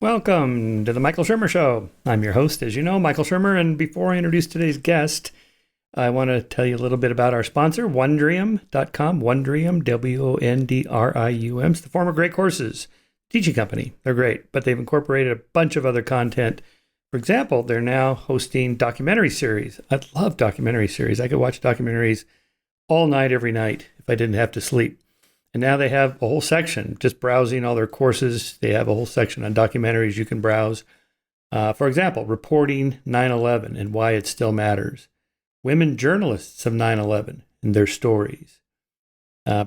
Welcome to the Michael Shermer Show. I'm your host, as you know, Michael Shermer. And before I introduce today's guest, I want to tell you a little bit about our sponsor, Wondrium.com. Wondrium, Wondrium. It's the former Great Courses teaching company. They're great, but they've incorporated a bunch of other content. For example, they're now hosting documentary series. I love documentary series. I could watch documentaries all night, every night, if I didn't have to sleep. And now they have a whole section, just browsing all their courses. They have a whole section on documentaries you can browse. For example, reporting 9/11 and why it still matters. Women journalists of 9/11 and their stories.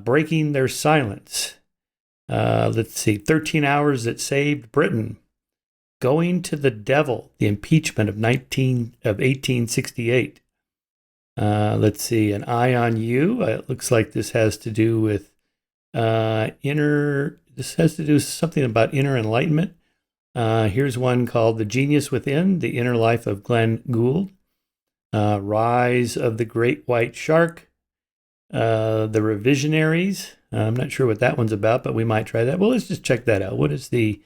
Breaking their silence. 13 hours that saved Britain. Going to the devil, the impeachment of 1868. An eye on you. It looks like this has to do with this has to do with something about inner enlightenment. Here's one called The Genius Within, The Inner Life of Glenn Gould. Rise of the Great White Shark. The Revisionaries. I'm not sure what that one's about, but we might try that. Well, let's just check that out. What is the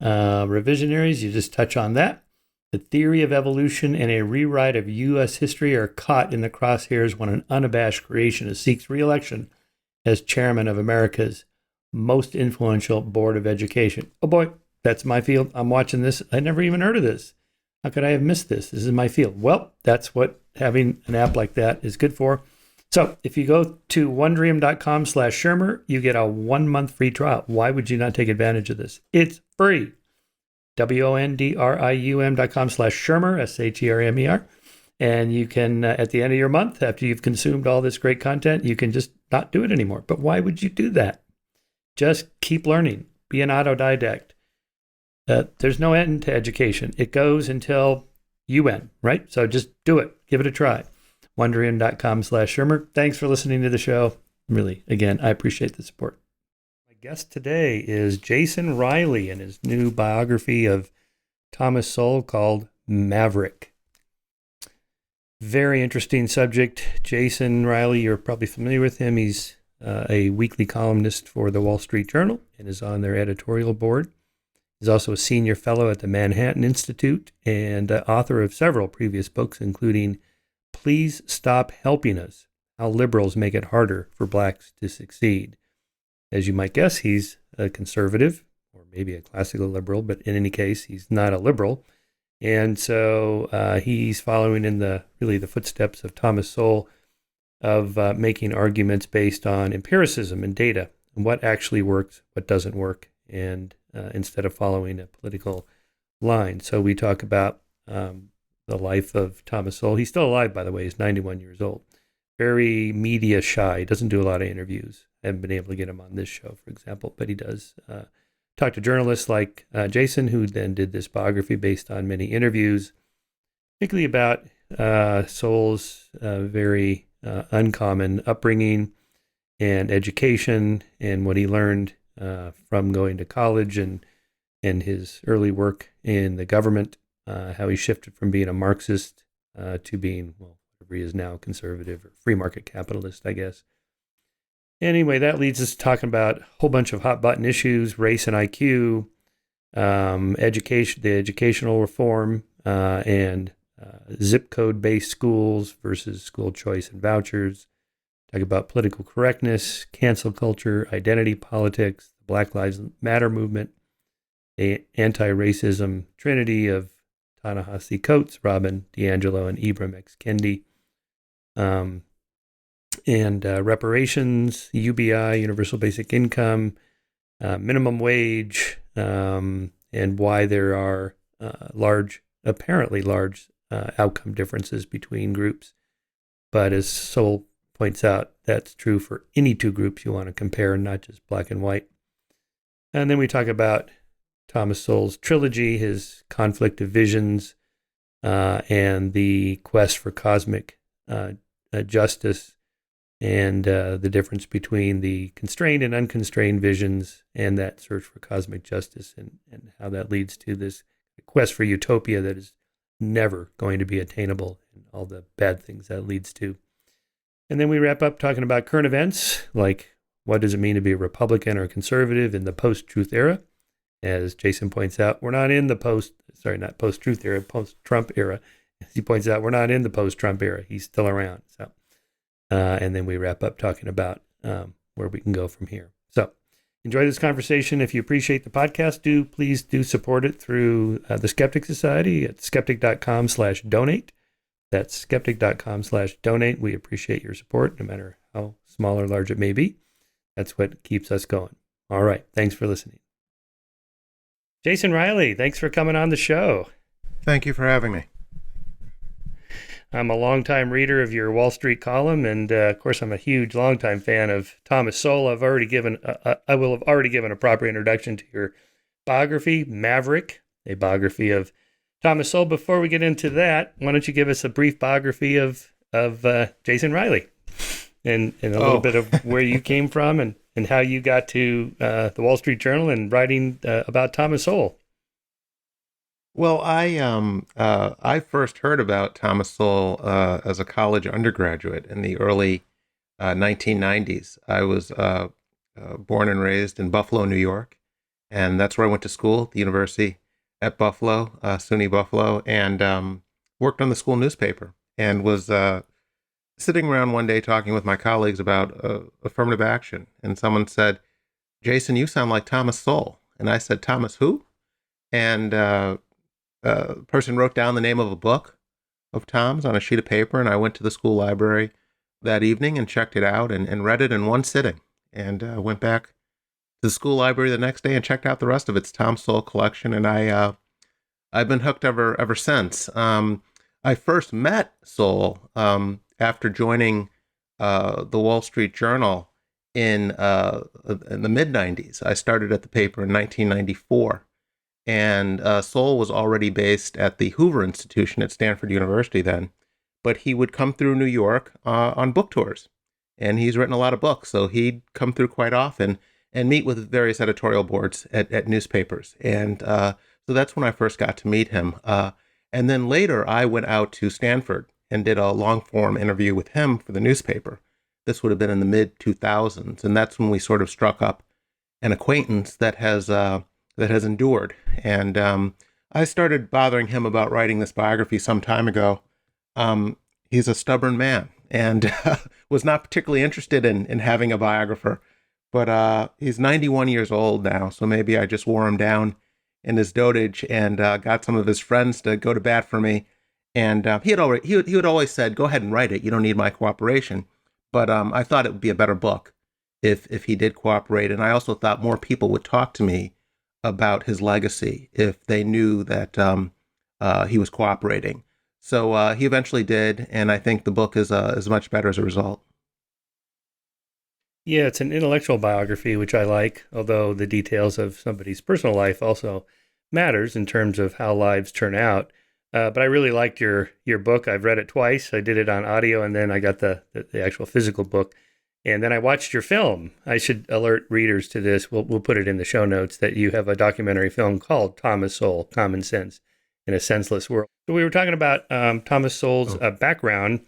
Revisionaries? You just touch on that. The Theory of Evolution and a Rewrite of U.S. History are caught in the crosshairs when an unabashed creationist seeks re-election as chairman of America's most influential board of education. Oh boy, that's my field. I'm watching this. I never even heard of this. How could I have missed this? This is my field. Well, that's what having an app like that is good for. So if you go to wondrium.com/Shermer, you get a 1-month free trial. Why would you not take advantage of this? It's free. wondrium.com/Shermer, Shermer. And you can, at the end of your month, after you've consumed all this great content, you can just not do it anymore. But why would you do that? Just keep learning. Be an autodidact. There's no end to education. It goes until you end, right? So just do it. Give it a try. Wondrium.com/Shermer. Thanks for listening to the show. Really, again, I appreciate the support. My guest today is Jason Riley and his new biography of Thomas Sowell called Maverick. Very interesting subject. Jason Riley, you're probably familiar with him. He's a weekly columnist for the Wall Street Journal and is on their editorial board. He's also a senior fellow at the Manhattan Institute and author of several previous books, including Please Stop Helping Us, How Liberals Make It Harder for Blacks to Succeed. As you might guess, he's a conservative, or maybe a classical liberal, but in any case, he's not a liberal. And so he's following in the footsteps of Thomas Sowell of making arguments based on empiricism and data and what actually works, what doesn't work, and instead of following a political line. So we talk about the life of Thomas Sowell. He's still alive, by the way. He's 91 years old. Very media shy. He doesn't do a lot of interviews. I haven't been able to get him on this show, for example, but he does talk to journalists like Jason, who then did this biography based on many interviews, particularly about Sowell's very uncommon upbringing and education and what he learned from going to college and his early work in the government, how he shifted from being a Marxist to being, whatever he is now, conservative or free market capitalist, I guess. Anyway, that leads us to talking about a whole bunch of hot button issues, race and IQ, education, the educational reform, and zip code based schools versus school choice and vouchers. Talk about political correctness, cancel culture, identity politics, the Black Lives Matter movement, the antiracism trinity of Ta-Nehisi Coates, Robin DiAngelo, and Ibram X. Kendi. And reparations, UBI, universal basic income, minimum wage, and why there are apparently large outcome differences between groups. But as Sowell points out, that's true for any two groups you want to compare, not just black and white. And then we talk about Thomas Sowell's trilogy, his conflict of visions, and the quest for cosmic justice, and the difference between the constrained and unconstrained visions and that search for cosmic justice, and how that leads to this quest for utopia that is never going to be attainable, and all the bad things that leads to. And then we wrap up talking about current events, like what does it mean to be a Republican or a conservative in the post-truth era, As Jason points out, we're not in the not post-truth era, post-Trump era. As he points out, we're not in the post-Trump era. He's still around. So, and then we wrap up talking about where we can go from here. So, enjoy this conversation. If you appreciate the podcast, please support it through the Skeptic Society at skeptic.com/donate. That's skeptic.com/donate. We appreciate your support, no matter how small or large it may be. That's what keeps us going. All right. Thanks for listening. Jason Riley, thanks for coming on the show. Thank you for having me. I'm a longtime reader of your Wall Street column, and of course, I'm a huge, longtime fan of Thomas Sowell. I will have already given a proper introduction to your biography, Maverick, a biography of Thomas Sowell. Before we get into that, why don't you give us a brief biography of Jason Riley, and a little bit of where you came from and how you got to the Wall Street Journal and writing about Thomas Sowell. Well, I first heard about Thomas Sowell as a college undergraduate in the early 1990s. I was born and raised in Buffalo, New York, and that's where I went to school, the University at Buffalo, SUNY Buffalo, and worked on the school newspaper, and was sitting around one day talking with my colleagues about affirmative action, and someone said, "Jason, you sound like Thomas Sowell." And I said, "Thomas who?" And the person wrote down the name of a book of Tom's on a sheet of paper, and I went to the school library that evening and checked it out and read it in one sitting, and went back to the school library the next day and checked out the rest of its Tom Sowell collection, and I've been hooked ever since. I first met Sowell after joining the Wall Street Journal in the mid-90s. I started at the paper in 1994, and Sowell was already based at the Hoover Institution at Stanford University then, but he would come through New York on book tours, and he's written a lot of books, so he'd come through quite often and meet with various editorial boards at newspapers, and so that's when I first got to meet him. And then later, I went out to Stanford and did a long-form interview with him for the newspaper. This would have been in the mid-2000s, and that's when we sort of struck up an acquaintance that has endured. And I started bothering him about writing this biography some time ago. He's a stubborn man and was not particularly interested in having a biographer, but he's 91 years old now, so maybe I just wore him down in his dotage and got some of his friends to go to bat for me. And he had always said, "Go ahead and write it. You don't need my cooperation." But I thought it would be a better book if he did cooperate. And I also thought more people would talk to me about his legacy if they knew that he was cooperating. So he eventually did, and I think the book is much better as a result. Yeah, it's an intellectual biography, which I like, although the details of somebody's personal life also matters in terms of how lives turn out. But I really liked your book. I've read it twice. I did it on audio, and then I got the actual physical book. And then I watched your film. I should alert readers to this. We'll put it in the show notes that you have a documentary film called Thomas Sowell, Common Sense in a Senseless World. So we were talking about Thomas Sowell's background.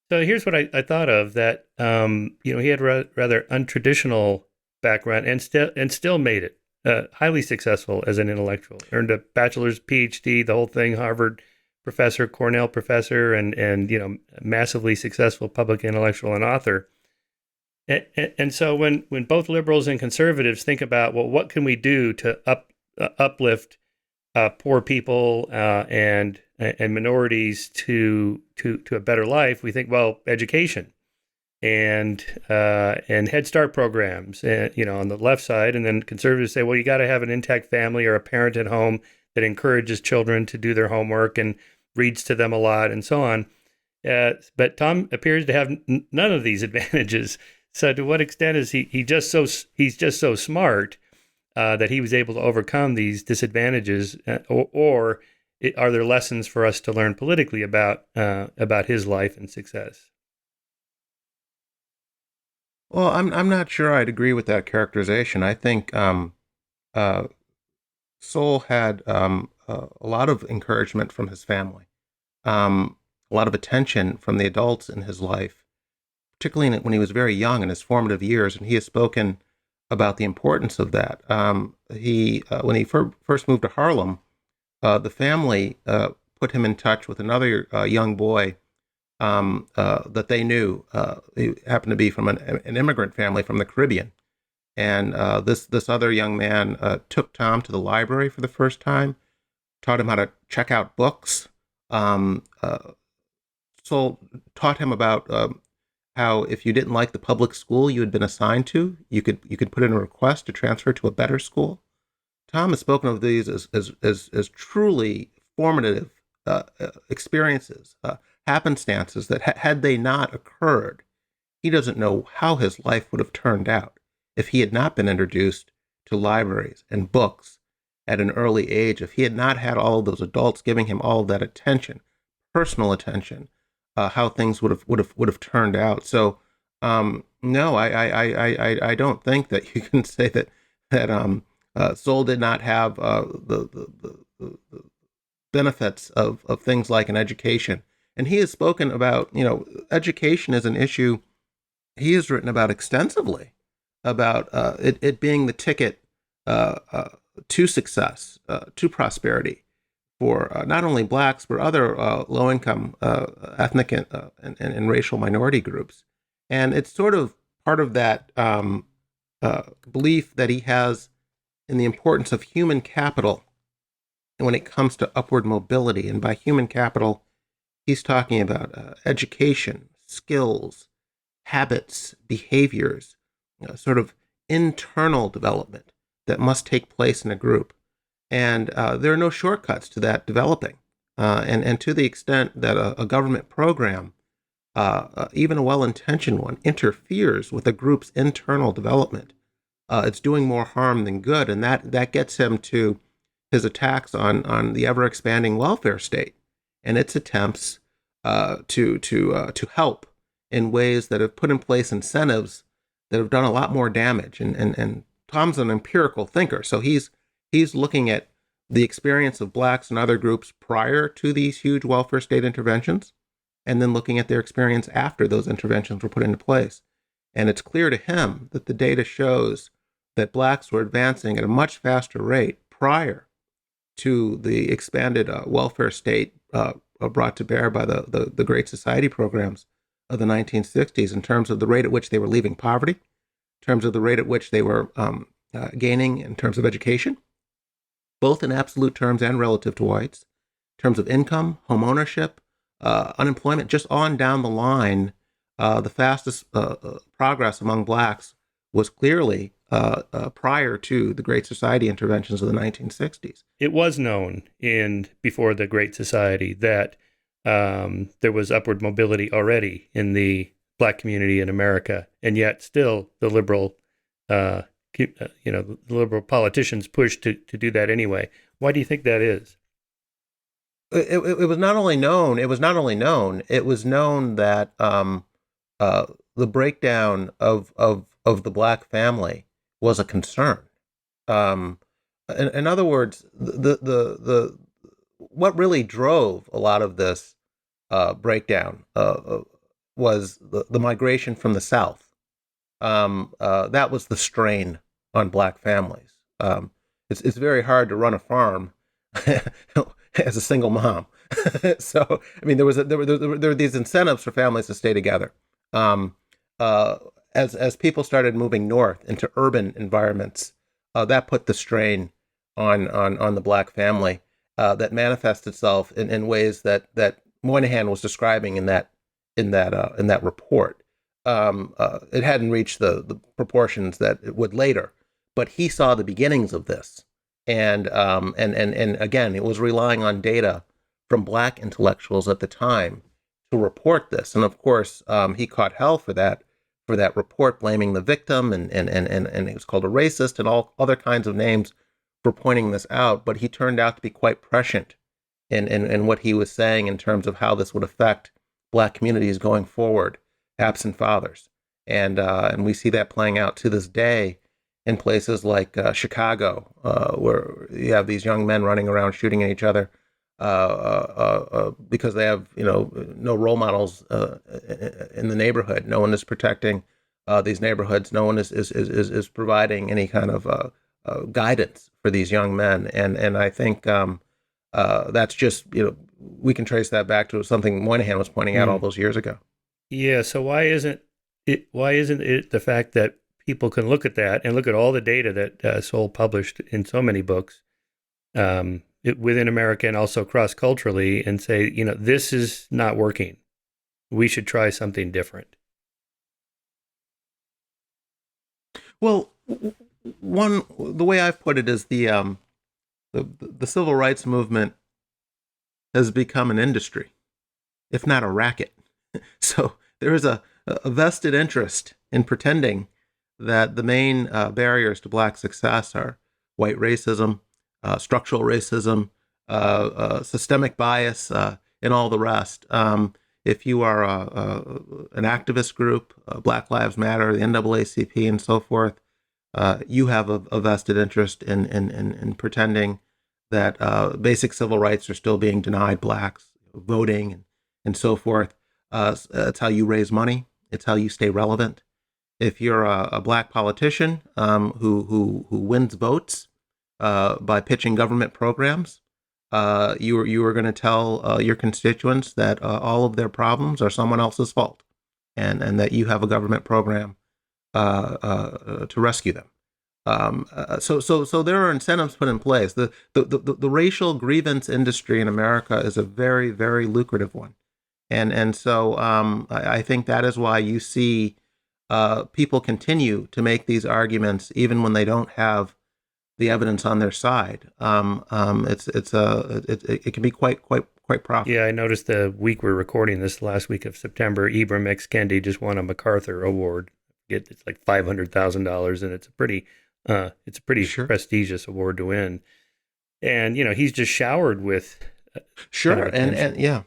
So here's what I thought of, that he had a rather untraditional background and still made it highly successful as an intellectual. Earned a bachelor's, PhD, the whole thing, Harvard professor, Cornell professor, and massively successful public intellectual and author. And so when both liberals and conservatives think about, well, what can we do to uplift poor people and minorities to a better life, we think, well, education and Head Start programs, on the left side, and then conservatives say, well, you got to have an intact family or a parent at home that encourages children to do their homework and reads to them a lot, and so on. But Tom appears to have none of these advantages. So to what extent is he's just so smart that he was able to overcome these disadvantages, or are there lessons for us to learn politically about his life and success? Well, I'm not sure I'd agree with that characterization. I think Sowell had a lot of encouragement from his family, a lot of attention from the adults in his life, particularly when he was very young in his formative years. And he has spoken about the importance of that. He when he first moved to Harlem, the family put him in touch with another young boy that they knew. He happened to be from an immigrant family from the Caribbean, and this other young man took Tom to the library for the first time, taught him how to check out books, um, uh, so taught him about how if you didn't like the public school you had been assigned to, you could put in a request to transfer to a better school. Tom has spoken of these as truly formative experiences, happenstances that had they not occurred, he doesn't know how his life would have turned out if he had not been introduced to libraries and books at an early age, if he had not had all of those adults giving him all of that attention, personal attention, how things would have turned out. So no, I don't think that you can say that Sowell did not have the benefits of things like an education. And he has spoken about, education is an issue he has written about extensively, about it being the ticket to success, to prosperity for not only blacks, but other low-income ethnic and racial minority groups. And it's sort of part of that belief that he has in the importance of human capital when it comes to upward mobility. And by human capital, he's talking about education, skills, habits, behaviors, sort of internal development that must take place in a group. And there are no shortcuts to that developing. And to the extent that a government program, even a well-intentioned one, interferes with a group's internal development, it's doing more harm than good. And that gets him to his attacks on the ever-expanding welfare state and its attempts to help in ways that have put in place incentives that have done a lot more damage. And Tom's an empirical thinker, so he's looking at the experience of blacks and other groups prior to these huge welfare state interventions, and then looking at their experience after those interventions were put into place. And it's clear to him that the data shows that blacks were advancing at a much faster rate prior to the expanded welfare state brought to bear by the Great Society programs of the 1960s, in terms of the rate at which they were leaving poverty, in terms of the rate at which they were gaining in terms of education, both in absolute terms and relative to whites, in terms of income, home ownership, unemployment, just on down the line. The fastest progress among blacks was clearly prior to the Great Society interventions of the 1960s. It was known before the Great Society that there was upward mobility already in the black community in America, and yet still the liberal, the liberal politicians pushed to do that anyway. Why do you think that is? It was not only known. It was not only known. It was known that the breakdown of the black family was a concern. In other words, the what really drove a lot of this breakdown was the migration from the South. That was the strain on black families. It's very hard to run a farm as a single mom. So I mean, there were these incentives for families to stay together. As people started moving north into urban environments, that put the strain on the black family that manifests itself in ways that Moynihan was describing in that report. It hadn't reached the proportions that it would later, but he saw the beginnings of this, and again, it was relying on data from black intellectuals at the time to report this, and of course, he caught hell for that report, blaming the victim, and he was called a racist and all other kinds of names for pointing this out. But he turned out to be quite prescient in what he was saying in terms of how this would affect black communities going forward, absent fathers, and we see that playing out to this day in places like Chicago, where you have these young men running around shooting at each other because they have no role models in the neighborhood. No one is protecting these neighborhoods. No one is providing any kind of guidance for these young men, and I think that's just, we can trace that back to something Moynihan was pointing out all those years ago. Yeah. So why isn't it the fact that people can look at that and look at all the data that Sowell published in so many books, within America and also cross culturally, and say, this is not working. We should try something different. Well, the way I've put it is the civil rights movement has become an industry, if not a racket. So there is a vested interest in pretending that the main barriers to black success are white racism, structural racism, systemic bias, and all the rest. If you are an activist group, Black Lives Matter, the NAACP, and so forth, you have a vested interest in pretending that basic civil rights are still being denied blacks, voting and so forth. It's how you raise money. It's how you stay relevant. If you're a black politician who wins votes by pitching government programs, you are going to tell your constituents that all of their problems are someone else's fault, and that you have a government program to rescue them. So there are incentives put in place. The racial grievance industry in America is a very, very lucrative one, and so I think that is why you see people continue to make these arguments even when they don't have the evidence on their side. It can be quite profitable. Yeah, I noticed the week we're recording this, last week of September, Ibram X. Kendi just won a MacArthur Award. It's like $500,000, and it's a pretty Sure. prestigious award to win. And he's just showered with Sure, kind of and yeah.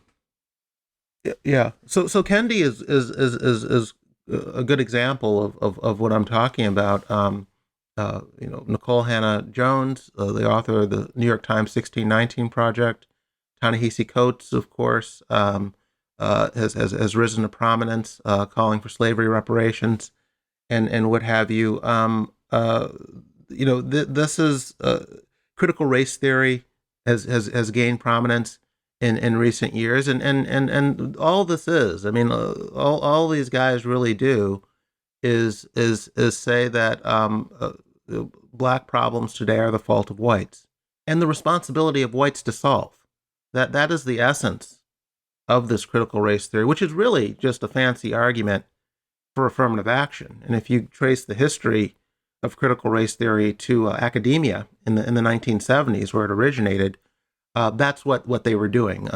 So Kendi is a good example of what I'm talking about. Nicole Hannah Jones, the author of the New York Times 1619 Project, Ta-Nehisi Coates, of course, has risen to prominence, calling for slavery reparations and what have you. This is critical race theory has gained prominence in recent years, and all this is, I mean, all these guys really do is say that black problems today are the fault of whites and the responsibility of whites to solve. That is the essence of this critical race theory, which is really just a fancy argument for affirmative action. And if you trace the history of critical race theory to academia in the 1970s, where it originated, that's what they were doing.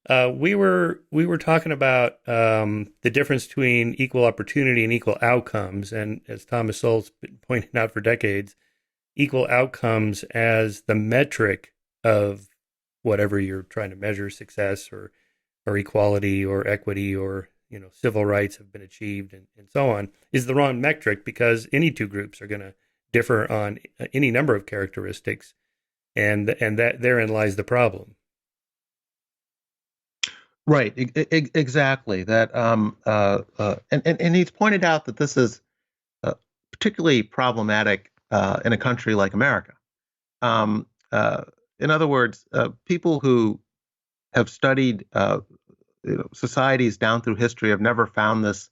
We were talking about the difference between equal opportunity and equal outcomes, and as Thomas Sowell's been pointing out for decades, equal outcomes as the metric of whatever you're trying to measure, success or equality or equity or civil rights have been achieved and so on, is the wrong metric, because any two groups are going to differ on any number of characteristics, and that therein lies the problem. Right, exactly. That, and he's pointed out that this is particularly problematic in a country like America. In other words, people who have studied societies down through history have never found this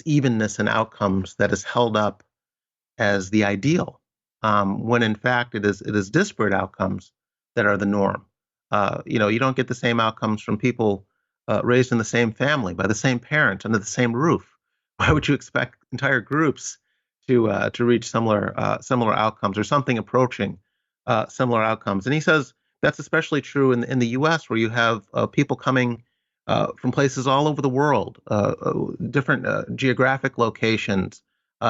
evenness in outcomes that is held up as the ideal, when in fact it is disparate outcomes that are the norm. You don't get the same outcomes from people raised in the same family by the same parent under the same roof. Why would you expect entire groups to reach similar outcomes or something approaching similar outcomes? And he says that's especially true in the U.S., where you have people coming from places all over the world, different geographic locations,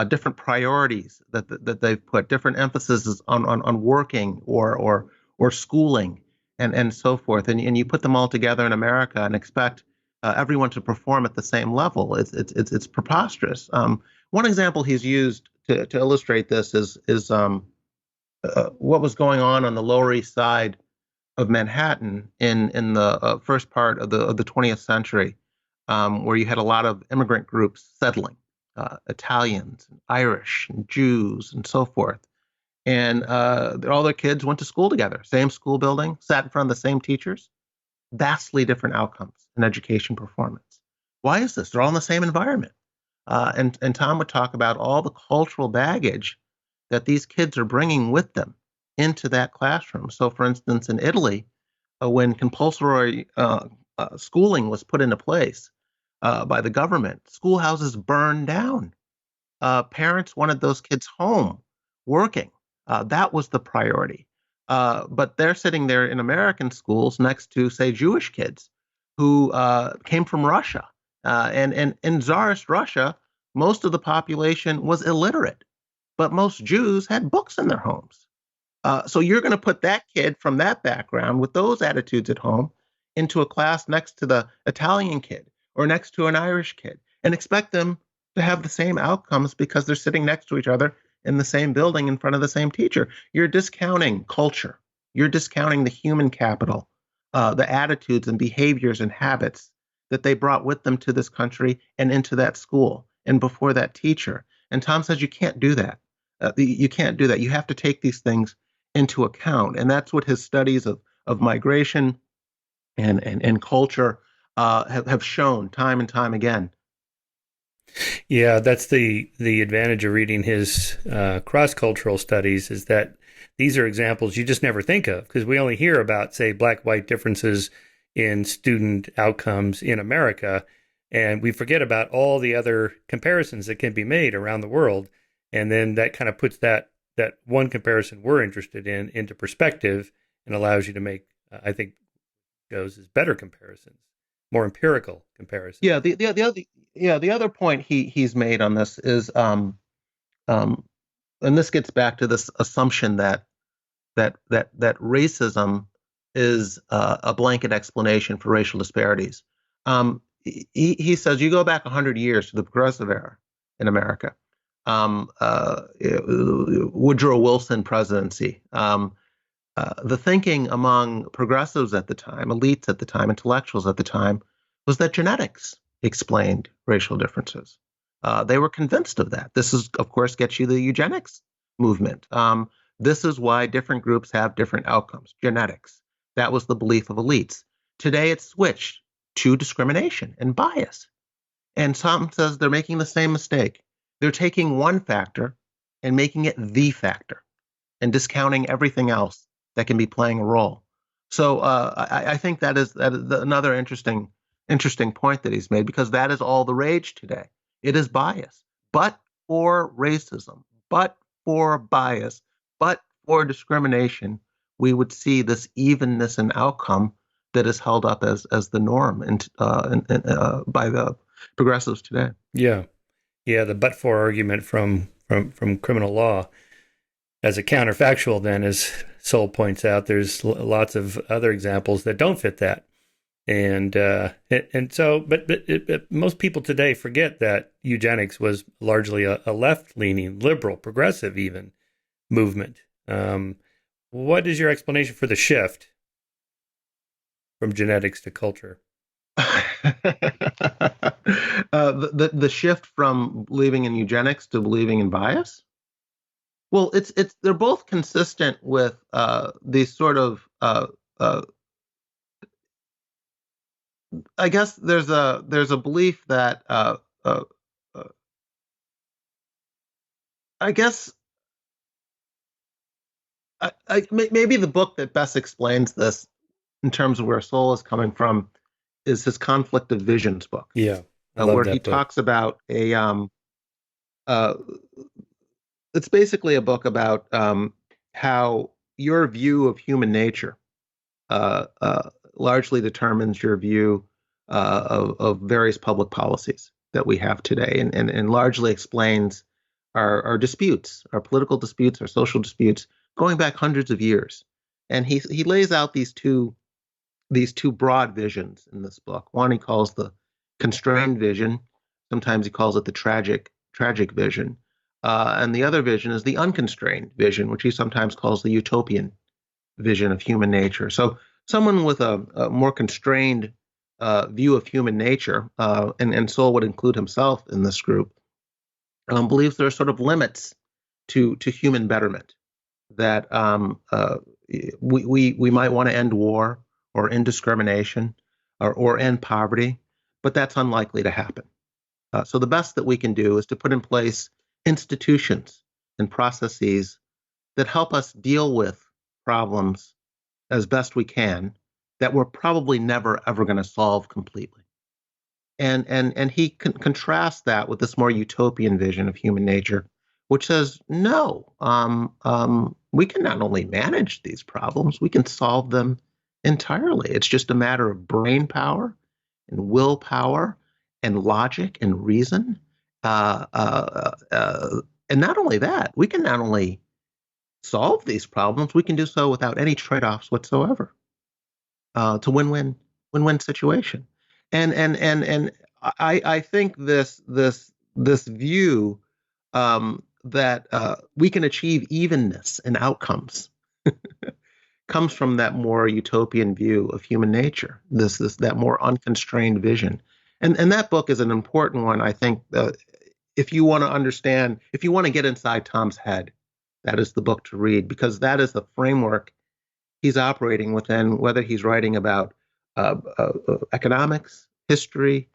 different priorities that they've put, different emphases on working or schooling and so forth, and you put them all together in America and expect everyone to perform at the same level. It's preposterous. One example he's used to illustrate this is what was going on the Lower East Side of Manhattan in the first part of the 20th century, where you had a lot of immigrant groups settling. Italians, and Irish, and Jews, and so forth. And all their kids went to school together, same school building, sat in front of the same teachers. Vastly different outcomes in education performance. Why is this? They're all in the same environment. And Tom would talk about all the cultural baggage that these kids are bringing with them into that classroom. So, for instance, in Italy, when compulsory schooling was put into place by the government, schoolhouses burned down. Parents wanted those kids home working. That was the priority. But they're sitting there in American schools next to, say, Jewish kids who came from Russia. And in Tsarist Russia, most of the population was illiterate, but most Jews had books in their homes. So you're going to put that kid from that background with those attitudes at home into a class next to the Italian kid or next to an Irish kid and expect them to have the same outcomes because they're sitting next to each other in the same building in front of the same teacher. You're discounting culture. You're discounting the human capital, the attitudes and behaviors and habits that they brought with them to this country and into that school and before that teacher. And Tom says you can't do that. You can't do that. You have to take these things into account. And that's what his studies of migration and culture have shown time and time again. Yeah, that's the advantage of reading his cross-cultural studies, is that these are examples you just never think of, because we only hear about, say, black-white differences in student outcomes in America, and we forget about all the other comparisons that can be made around the world. And then that kind of puts that one comparison we're interested in into perspective and allows you to make, I think, goes as better comparisons, more empirical comparisons. Yeah, the other point he's made on this is and this gets back to this assumption that racism is a blanket explanation for racial disparities. He says you go back 100 years to the Progressive Era in America, Woodrow Wilson presidency. The thinking among progressives at the time, elites at the time, intellectuals at the time, was that genetics explained racial differences. They were convinced of that. This is, of course, gets you the eugenics movement. This is why different groups have different outcomes, genetics. That was the belief of elites. Today, it's switched to discrimination and bias. And Tom says they're making the same mistake. They're taking one factor and making it the factor and discounting everything else that can be playing a role. So I think that is another interesting point that he's made, because that is all the rage today. It is bias, but for racism, but for bias, but for discrimination, we would see this evenness in outcome that is held up as the norm by the progressives today. Yeah, the but-for argument from criminal law. As a counterfactual, then, as Sowell points out, there's lots of other examples that don't fit that. And so, but most people today forget that eugenics was largely a left-leaning, liberal, progressive even movement. What is your explanation for the shift from genetics to culture? The shift from believing in eugenics to believing in bias? Well, they're both consistent with these sort of I guess there's a belief that I guess maybe the book that best explains this in terms of where Sowell is coming from is his Conflict of Visions book. Yeah, I love where that he book. talks about it's basically a book about how your view of human nature largely determines your view of various public policies that we have today, and largely explains our disputes, our political disputes, our social disputes, going back hundreds of years. And he lays out these two broad visions in this book. One he calls the constrained vision. Sometimes he calls it the tragic vision. And the other vision is the unconstrained vision, which he sometimes calls the utopian vision of human nature. So someone with a more constrained view of human nature, and Sowell would include himself in this group, believes there are sort of limits to human betterment, that we might want to end war or end discrimination or end poverty, but that's unlikely to happen. So the best that we can do is to put in place institutions and processes that help us deal with problems as best we can that we're probably never ever going to solve completely. And he contrasts that with this more utopian vision of human nature, which says no, we can not only manage these problems, we can solve them entirely. It's just a matter of brain power and willpower and logic and reason. And not only that, we can not only solve these problems, we can do so without any trade-offs whatsoever. To win-win situation. And I think this view that we can achieve evenness in outcomes comes from that more utopian view of human nature. This that more unconstrained vision. And that book is an important one, I think. If you want to understand, if you want to get inside Tom's head, that is the book to read, because that is the framework he's operating within, whether he's writing about economics, history,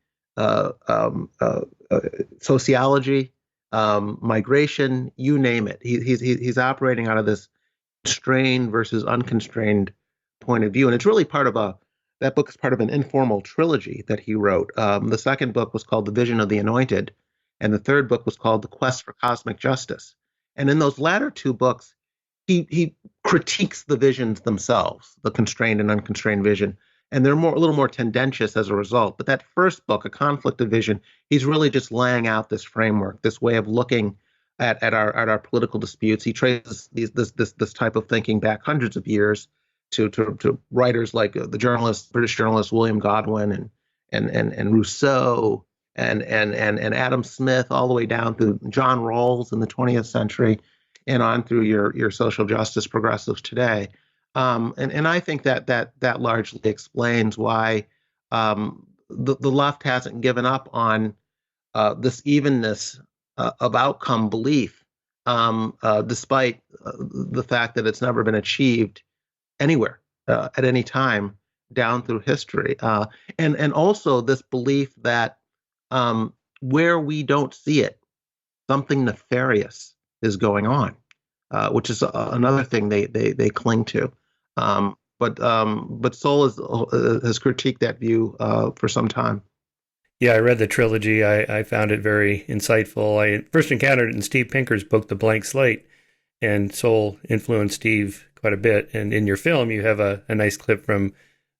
sociology, migration, you name it. He's operating out of this constrained versus unconstrained point of view, and it's really part of that book is part of an informal trilogy that he wrote. The second book was called The Vision of the Anointed, and the third book was called The Quest for Cosmic Justice. And in those latter two books, he critiques the visions themselves, the constrained and unconstrained vision, and they're a little more tendentious as a result. But that first book, A Conflict of Vision, he's really just laying out this framework, this way of looking at our political disputes. He traces this type of thinking back hundreds of years to writers like the British journalist William Godwin and Rousseau and Adam Smith, all the way down through John Rawls in the 20th century, and on through your social justice progressives today. And I think that largely explains why the left hasn't given up on this evenness of outcome belief, despite the fact that it's never been achieved anywhere at any time down through history. And also this belief that where we don't see it, something nefarious is going on, which is another thing they cling to. But Sowell has critiqued that view for some time. Yeah, I read the trilogy. I found it very insightful. I first encountered it in Steve Pinker's book, The Blank Slate, and Sowell influenced Steve quite a bit. And in your film, you have a nice clip from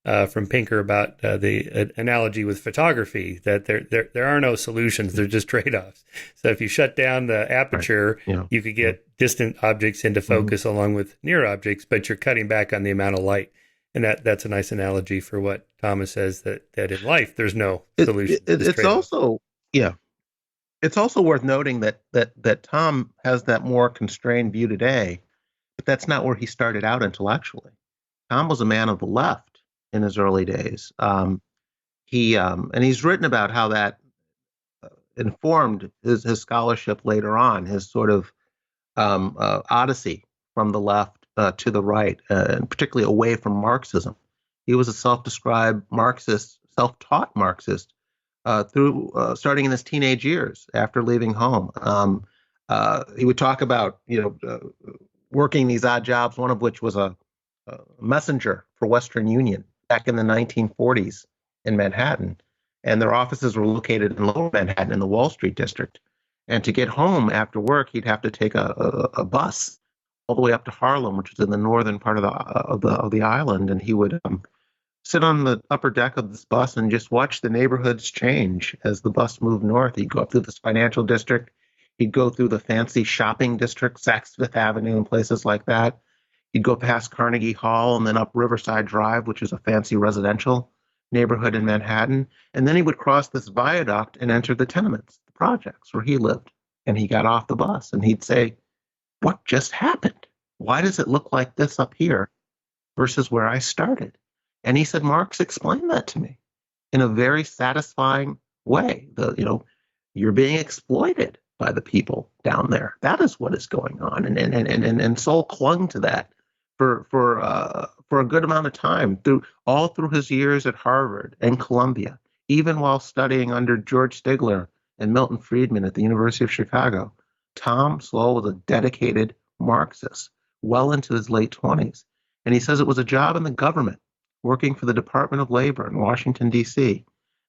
Pinker about the analogy with photography, that there are no solutions, they're just trade-offs. So if you shut down the aperture, right. You could get distant objects into focus along with near objects, but you're cutting back on the amount of light. And that's a nice analogy for what Thomas says, that in life there's no solution. It's also it's also worth noting that Tom has that more constrained view today, but that's not where he started out intellectually. Tom was a man of the left in his early days. And he's written about how that informed his scholarship later on, his sort of odyssey from the left to the right, and particularly away from Marxism. He was a self-described Marxist, self-taught Marxist through starting in his teenage years after leaving home. He would talk about working these odd jobs, one of which was a messenger for Western Union back in the 1940s in Manhattan. And their offices were located in Lower Manhattan in the Wall Street district. And to get home after work, he'd have to take a bus all the way up to Harlem, which is in the northern part of the island. And he would sit on the upper deck of this bus and just watch the neighborhoods change as the bus moved north. He'd go up through this financial district. He'd go through the fancy shopping district, Saks Fifth Avenue, and places like that. He'd go past Carnegie Hall and then up Riverside Drive, which is a fancy residential neighborhood in Manhattan. And then he would cross this viaduct and enter the tenements, the projects where he lived. And he got off the bus and he'd say, "What just happened? Why does it look like this up here versus where I started?" And he said, "Marx explained that to me in a very satisfying way. You're being exploited. by the people down there. That is what is going on, and Sowell clung to that for a good amount of time through his years at Harvard and Columbia, even while studying under George Stigler and Milton Friedman at the University of Chicago. Tom Sowell was a dedicated Marxist well into his late 20s. And he says it was a job in the government, working for the Department of Labor in Washington, D.C.,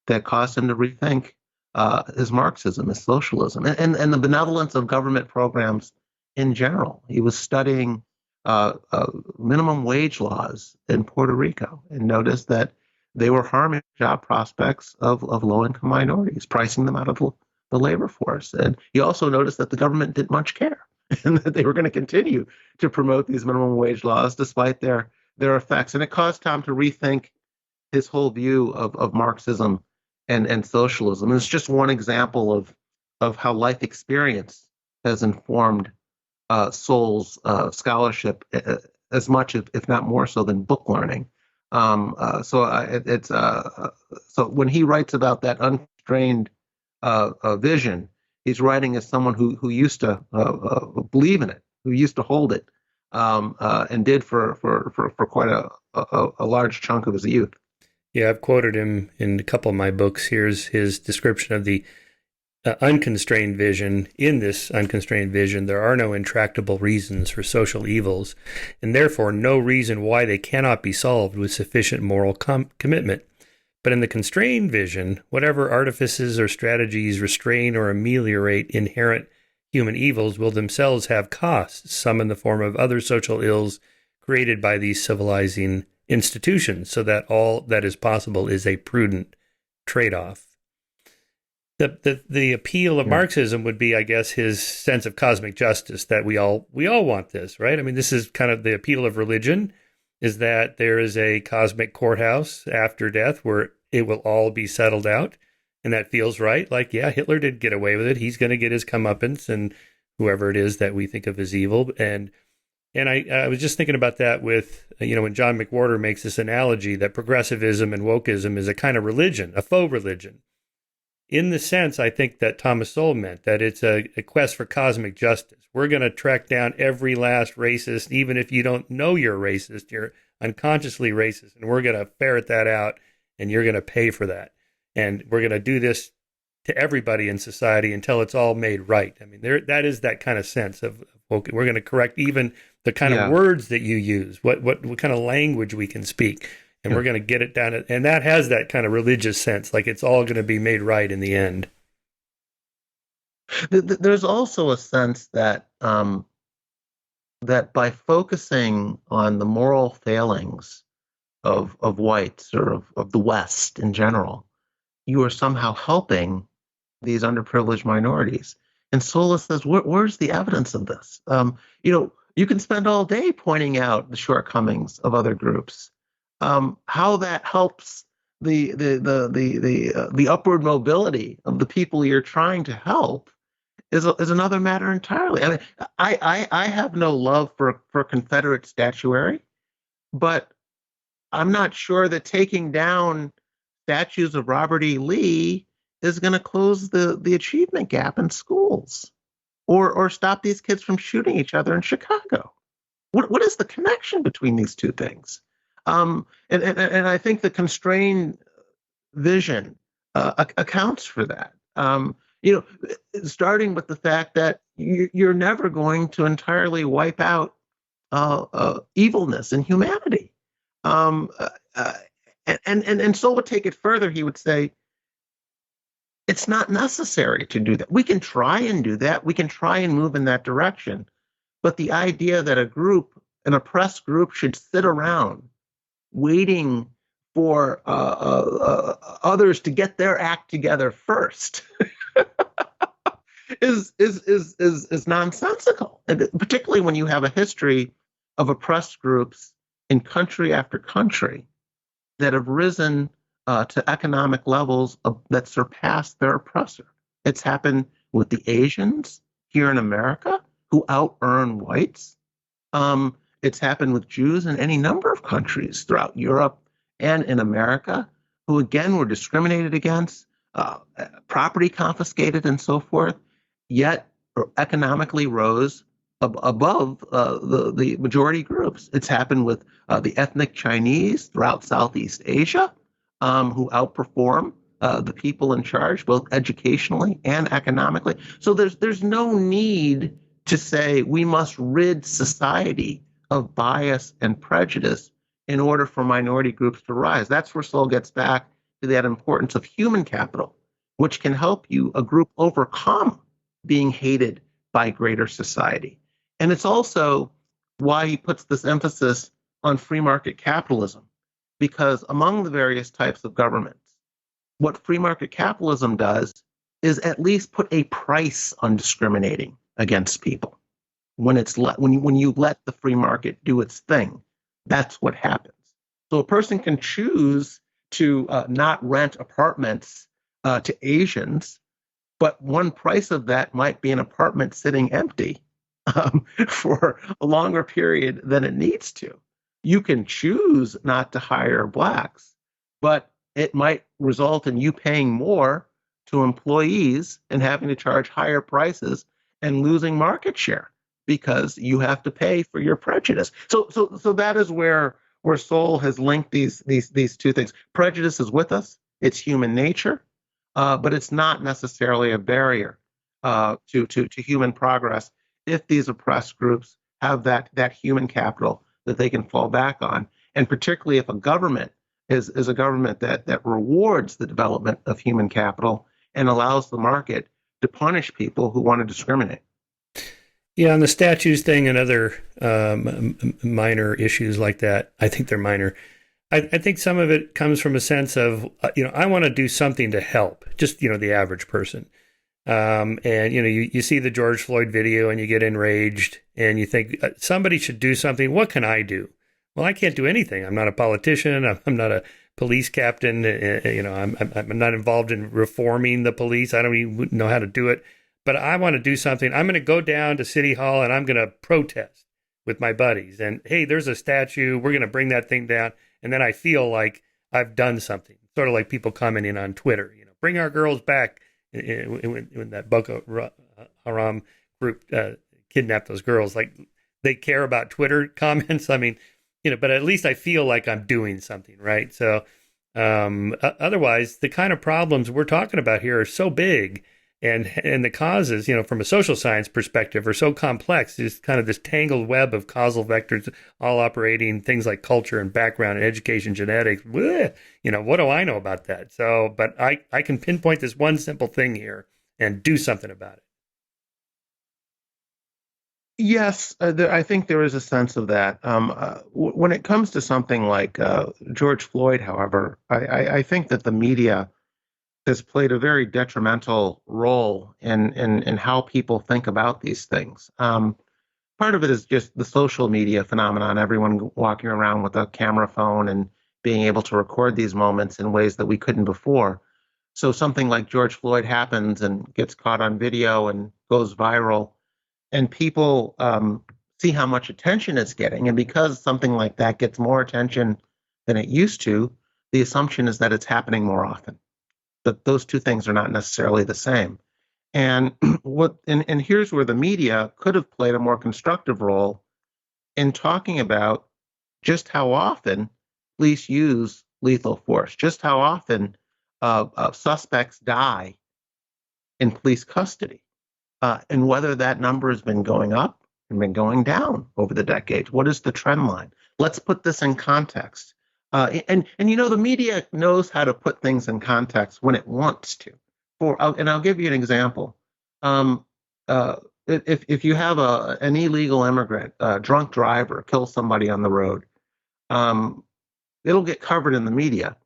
that caused him to rethink his Marxism, his socialism, and the benevolence of government programs in general. He was studying minimum wage laws in Puerto Rico and noticed that they were harming job prospects of low-income minorities, pricing them out of the labor force. And he also noticed that the government didn't much care and that they were going to continue to promote these minimum wage laws despite their effects. And it caused Tom to rethink his whole view of Marxism and socialism. And it's just one example of how life experience has informed Sowell's scholarship as much, if not more so, than book learning. So when he writes about that unconstrained vision, he's writing as someone who used to believe in it, who used to hold it, and did for quite a large chunk of his youth. Yeah, I've quoted him in a couple of my books. Here's his description of the unconstrained vision. In this unconstrained vision, there are no intractable reasons for social evils, and therefore no reason why they cannot be solved with sufficient moral commitment. But in the constrained vision, whatever artifices or strategies restrain or ameliorate inherent human evils will themselves have costs, some in the form of other social ills created by these civilizing institutions, so that all that is possible is a prudent trade-off. The appeal of Marxism would be, I guess, his sense of cosmic justice, that we all want this, right? I mean, this is kind of the appeal of religion, is that there is a cosmic courthouse after death where it will all be settled out, and that feels right. Like, yeah, Hitler did get away with it. He's going to get his comeuppance, and whoever it is that we think of as evil. And I was just thinking about that with, when John McWhorter makes this analogy that progressivism and wokeism is a kind of religion, a faux religion. In the sense, I think that Thomas Sowell meant that it's a quest for cosmic justice. We're going to track down every last racist, even if you don't know you're racist, you're unconsciously racist, and we're going to ferret that out, and you're going to pay for that. And we're going to do this to everybody in society until it's all made right. I mean, that is that kind of sense of, okay, we're going to correct even the kind of words that you use, what kind of language we can speak, and we're going to get it down. And that has that kind of religious sense, like it's all going to be made right in the end. There's also a sense that that by focusing on the moral failings of whites or of the West in general, you are somehow helping these underprivileged minorities. And Sowell says, where's the evidence of this? You can spend all day pointing out the shortcomings of other groups. How that helps the upward mobility of the people you're trying to help is another matter entirely. I mean, I have no love for Confederate statuary, but I'm not sure that taking down statues of Robert E. Lee is going to close the achievement gap in schools or stop these kids from shooting each other in Chicago. What is the connection between these two things? And I think the constrained vision accounts for that. Starting with the fact that you're never going to entirely wipe out evilness in humanity. And Sowell would take it further. He would say, it's not necessary to do that. We can try and do that. We can try and move in that direction. But the idea that an oppressed group, should sit around waiting for others to get their act together first is nonsensical. And particularly when you have a history of oppressed groups in country after country that have risen to economic levels that surpass their oppressor. It's happened with the Asians here in America, who out-earn whites. It's happened with Jews in any number of countries throughout Europe and in America, who again were discriminated against, property confiscated, and so forth. yet economically rose above the majority groups. It's happened with the ethnic Chinese throughout Southeast Asia, who outperform the people in charge, both educationally and economically. So there's no need to say we must rid society of bias and prejudice in order for minority groups to rise. That's where Sowell gets back to that importance of human capital, which can help a group overcome being hated by greater society. And it's also why he puts this emphasis on free market capitalism, because among the various types of governments, what free market capitalism does is at least put a price on discriminating against people. When you let the free market do its thing, that's what happens. So a person can choose to not rent apartments to Asians, but one price of that might be an apartment sitting empty for a longer period than it needs to. You can choose not to hire blacks, but it might result in you paying more to employees and having to charge higher prices and losing market share because you have to pay for your prejudice. So that is where Sowell has linked these two things. Prejudice is with us; it's human nature, but it's not necessarily a barrier to human progress if these oppressed groups have that human capital that they can fall back on, and particularly if a government is a government that rewards the development of human capital and allows the market to punish people who want to discriminate. Yeah, on the statues thing and other minor issues like that, I think they're minor. I think some of it comes from a sense of, I want to do something to help, just, the average person. And, you see the George Floyd video and you get enraged and you think somebody should do something. What can I do? Well, I can't do anything. I'm not a politician. I'm not a police captain. I'm not involved in reforming the police. I don't even know how to do it. But I want to do something. I'm going to go down to City Hall and I'm going to protest with my buddies. And, hey, there's a statue. We're going to bring that thing down. And then I feel like I've done something. Sort of like people commenting on Twitter, bring our girls back when that Boko Haram group kidnapped those girls. Like, they care about Twitter comments. I mean, but at least I feel like I'm doing something, right? So otherwise, the kind of problems we're talking about here are so big. And the causes, from a social science perspective, are so complex. It's kind of this tangled web of causal vectors, all operating things like culture and background and education, genetics. Bleh, what do I know about that? So, but I can pinpoint this one simple thing here and do something about it. Yes, I think there is a sense of that. When it comes to something like George Floyd, however, I think that the media has played a very detrimental role in how people think about these things. Part of it is just the social media phenomenon, everyone walking around with a camera phone and being able to record these moments in ways that we couldn't before. So something like George Floyd happens and gets caught on video and goes viral, and people see how much attention it's getting. And because something like that gets more attention than it used to, the assumption is that it's happening more often. But those two things are not necessarily the same. And and here's where the media could have played a more constructive role in talking about just how often police use lethal force, just how often suspects die in police custody, and whether that number has been going up and been going down over the decades. What is the trend line? Let's put this in context. And the media knows how to put things in context when it wants to. I'll give you an example. If you have an illegal immigrant, a drunk driver, kill somebody on the road, it'll get covered in the media,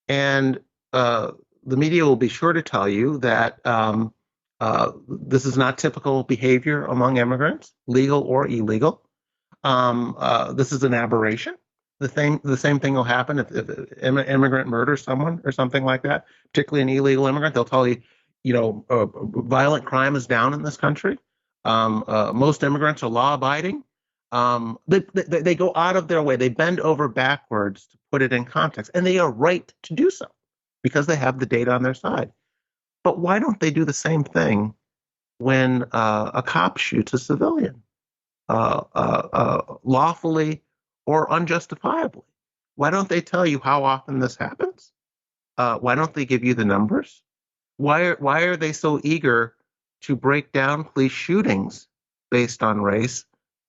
and the media will be sure to tell you that this is not typical behavior among immigrants, legal or illegal. This is an aberration. The same thing will happen if an immigrant murders someone or something like that, particularly an illegal immigrant. They'll tell you, violent crime is down in this country. Most immigrants are law-abiding. They go out of their way. They bend over backwards to put it in context, and they are right to do so because they have the data on their side. But why don't they do the same thing when a cop shoots a civilian, lawfully or unjustifiably? Why don't they tell you how often this happens? Why don't they give you the numbers? Why are they so eager to break down police shootings based on race,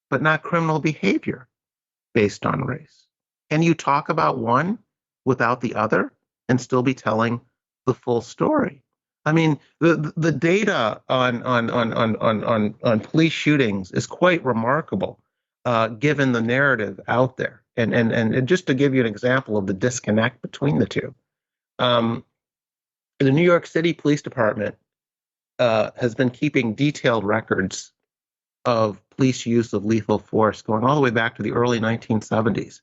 but not criminal behavior based on race? Can you talk about one without the other and still be telling the full story? I mean, the data on police shootings is quite remarkable, given the narrative out there. And just to give you an example of the disconnect between the two, um, the New York City Police Department has been keeping detailed records of police use of lethal force going all the way back to the early 1970s.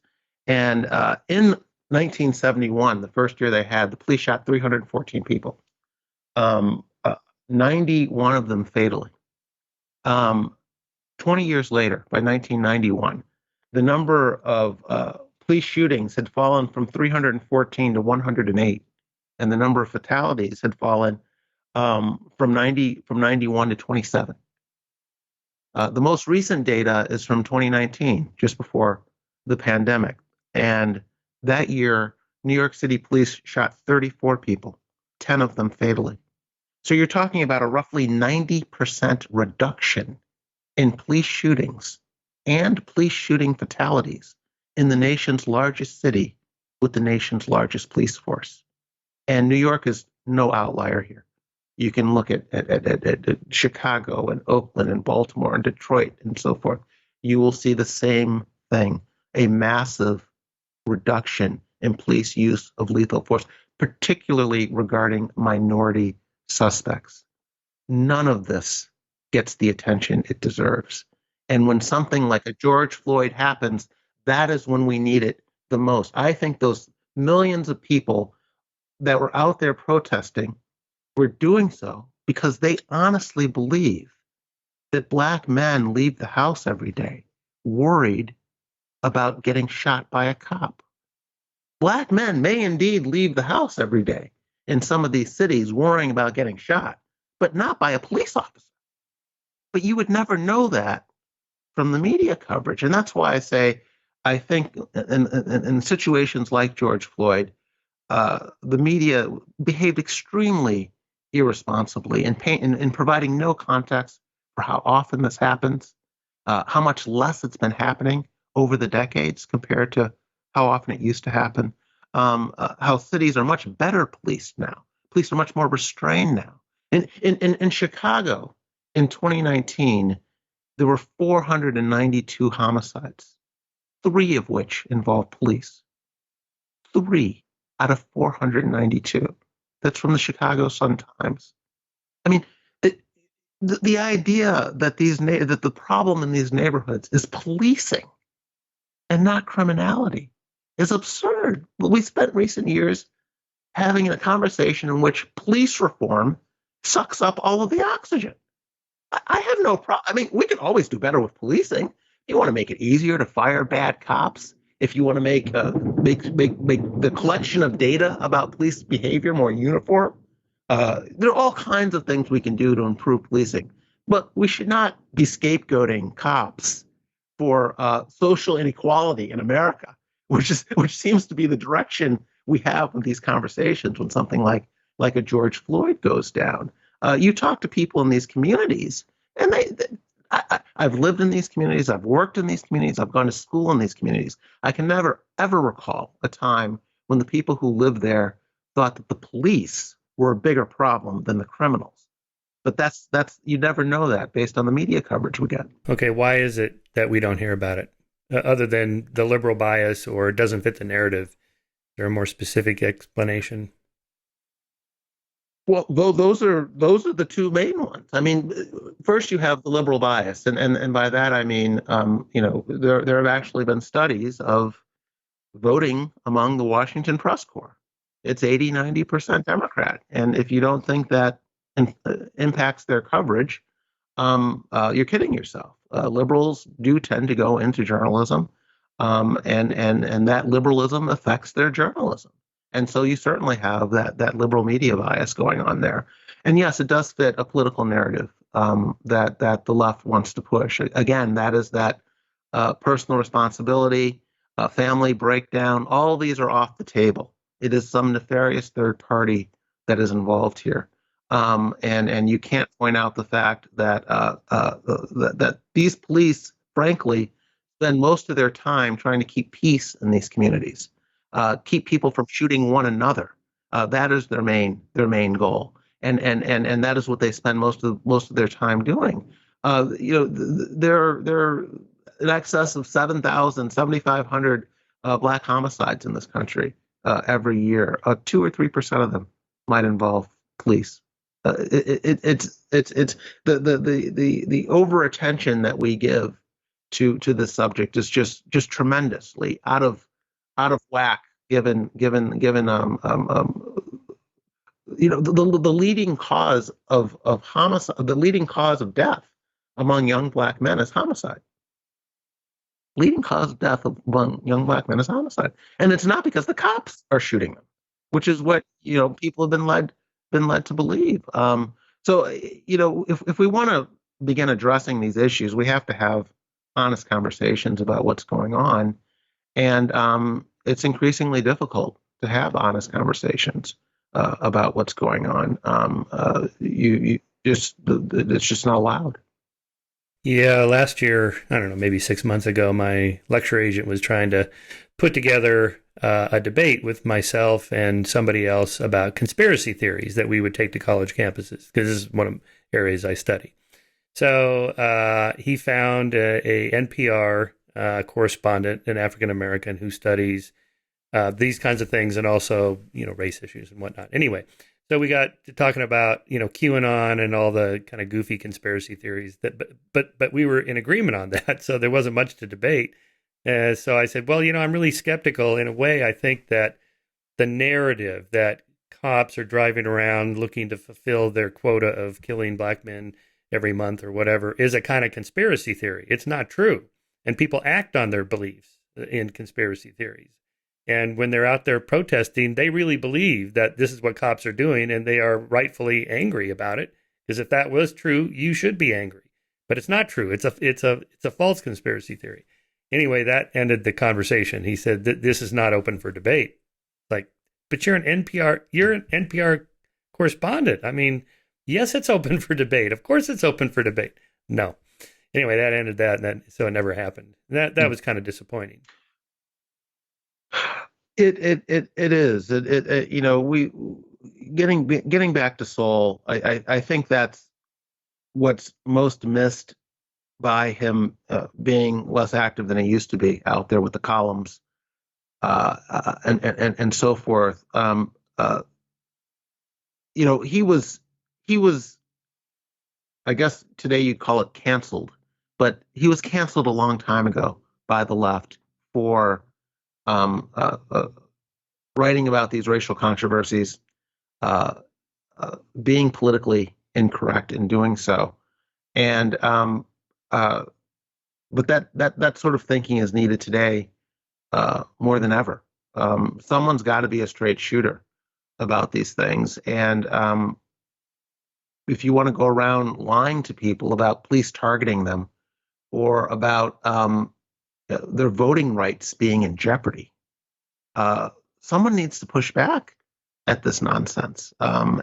And in 1971, the first year they had, the police shot 314 people, 91 of them fatally. 20 years later, by 1991, the number of police shootings had fallen from 314 to 108, and the number of fatalities had fallen from 91 to 27. The most recent data is from 2019, just before the pandemic. And that year, New York City police shot 34 people, 10 of them fatally. So you're talking about a roughly 90% reduction in police shootings and police shooting fatalities in the nation's largest city with the nation's largest police force. And New York is no outlier here. You can look at Chicago and Oakland and Baltimore and Detroit and so forth. You will see the same thing, a massive reduction in police use of lethal force, particularly regarding minority suspects. None of this gets the attention it deserves. And when something like a George Floyd happens, that is when we need it the most. I think those millions of people that were out there protesting were doing so because they honestly believe that Black men leave the house every day worried about getting shot by a cop. Black men may indeed leave the house every day in some of these cities worrying about getting shot, but not by a police officer. But you would never know that from the media coverage. And that's why I say, I think in situations like George Floyd, the media behaved extremely irresponsibly in providing no context for how often this happens, how much less it's been happening over the decades compared to how often it used to happen, how cities are much better policed now. Police are much more restrained now. In Chicago in 2019, there were 492 homicides, 3 of which involved police. 3 out of 492. That's from the Chicago Sun-Times. I mean, the idea that that the problem in these neighborhoods is policing and not criminality is absurd. We spent recent years having a conversation in which police reform sucks up all of the oxygen. I have no problem. I mean, we can always do better with policing. You want to make it easier to fire bad cops. If you want to make the collection of data about police behavior more uniform, there are all kinds of things we can do to improve policing. But we should not be scapegoating cops for social inequality in America, which seems to be the direction we have with these conversations when something like a George Floyd goes down. You talk to people in these communities, and I've lived in these communities, I've worked in these communities, I've gone to school in these communities. I can never, ever recall a time when the people who lived there thought that the police were a bigger problem than the criminals. But that's you never know that based on the media coverage we get. Okay, why is it that we don't hear about it? Other than the liberal bias or it doesn't fit the narrative, is there a more specific explanation? Well, those are the two main ones. I mean, first you have the liberal bias, and by that I mean, there have actually been studies of voting among the Washington press corps. It's 80-90% Democrat, and if you don't think that impacts their coverage, you're kidding yourself. Liberals do tend to go into journalism, and that liberalism affects their journalism. And so you certainly have that liberal media bias going on there. And yes, it does fit a political narrative. that the left wants to push. Again, that is that personal responsibility, family breakdown. All these are off the table. It is some nefarious third party that is involved here, and you can't point out the fact that that these police, frankly, spend most of their time trying to keep peace in these communities, keep people from shooting one another. That is their main goal, and that is what they spend most of their time doing. There in excess of 7,000, 7,500 black homicides in this country every year. 2 or 3% of them might involve police. It's the over attention that we give to this subject is just tremendously out of whack. Given the leading cause of homicide, the leading cause of death among young black men is homicide. Leading cause of death among young black men is homicide, and it's not because the cops are shooting them, which is what people have been led to believe. So if we want to begin addressing these issues, we have to have honest conversations about what's going on, and it's increasingly difficult to have honest conversations about what's going on. It's just not allowed. Yeah, last year, I don't know, maybe 6 months ago, my lecture agent was trying to put together a debate with myself and somebody else about conspiracy theories that we would take to college campuses, because this is one of the areas I study. So he found a NPR correspondent, an African American who studies these kinds of things and also, race issues and whatnot. Anyway, so we got to talking about, QAnon and all the kind of goofy conspiracy theories but we were in agreement on that. So there wasn't much to debate. So I said, well, I'm really skeptical in a way. I think that the narrative that cops are driving around looking to fulfill their quota of killing black men every month or whatever is a kind of conspiracy theory. It's not true. And people act on their beliefs in conspiracy theories. And when they're out there protesting, they really believe that this is what cops are doing, and they are rightfully angry about it. Because if that was true, you should be angry. But it's not true. It's a false conspiracy theory. Anyway, that ended the conversation. He said that this is not open for debate. Like, but you're an NPR correspondent. I mean, yes, it's open for debate. Of course, it's open for debate. No. Anyway, that ended that, so it never happened. That was kind of disappointing. It is. We getting back to Sowell. I think that's what's most missed by him being less active than he used to be out there with the columns and so forth. He was. I guess today you'd call it canceled, but he was canceled a long time ago by the left for writing about these racial controversies, being politically incorrect in doing so, and but that sort of thinking is needed today more than ever. Someone's got to be a straight shooter about these things, and if you want to go around lying to people about police targeting them or about their voting rights being in jeopardy, someone needs to push back at this nonsense. My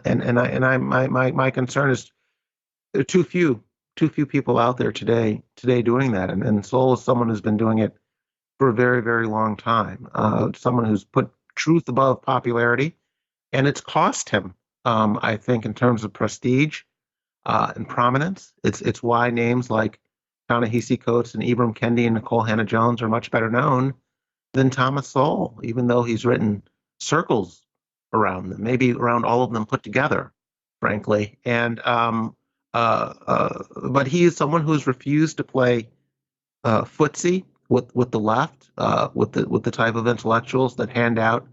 concern is there are too few people out there today doing that. And Sowell is someone who's been doing it for a very, very long time. Someone who's put truth above popularity, and it's cost him. I think in terms of prestige and prominence, it's why names like Ta-Nehisi Coates and Ibram Kendi and Nicole Hannah-Jones are much better known than Thomas Sowell, even though he's written circles around them, maybe around all of them put together, frankly. And but he is someone who's refused to play footsie with the left, with the type of intellectuals that hand out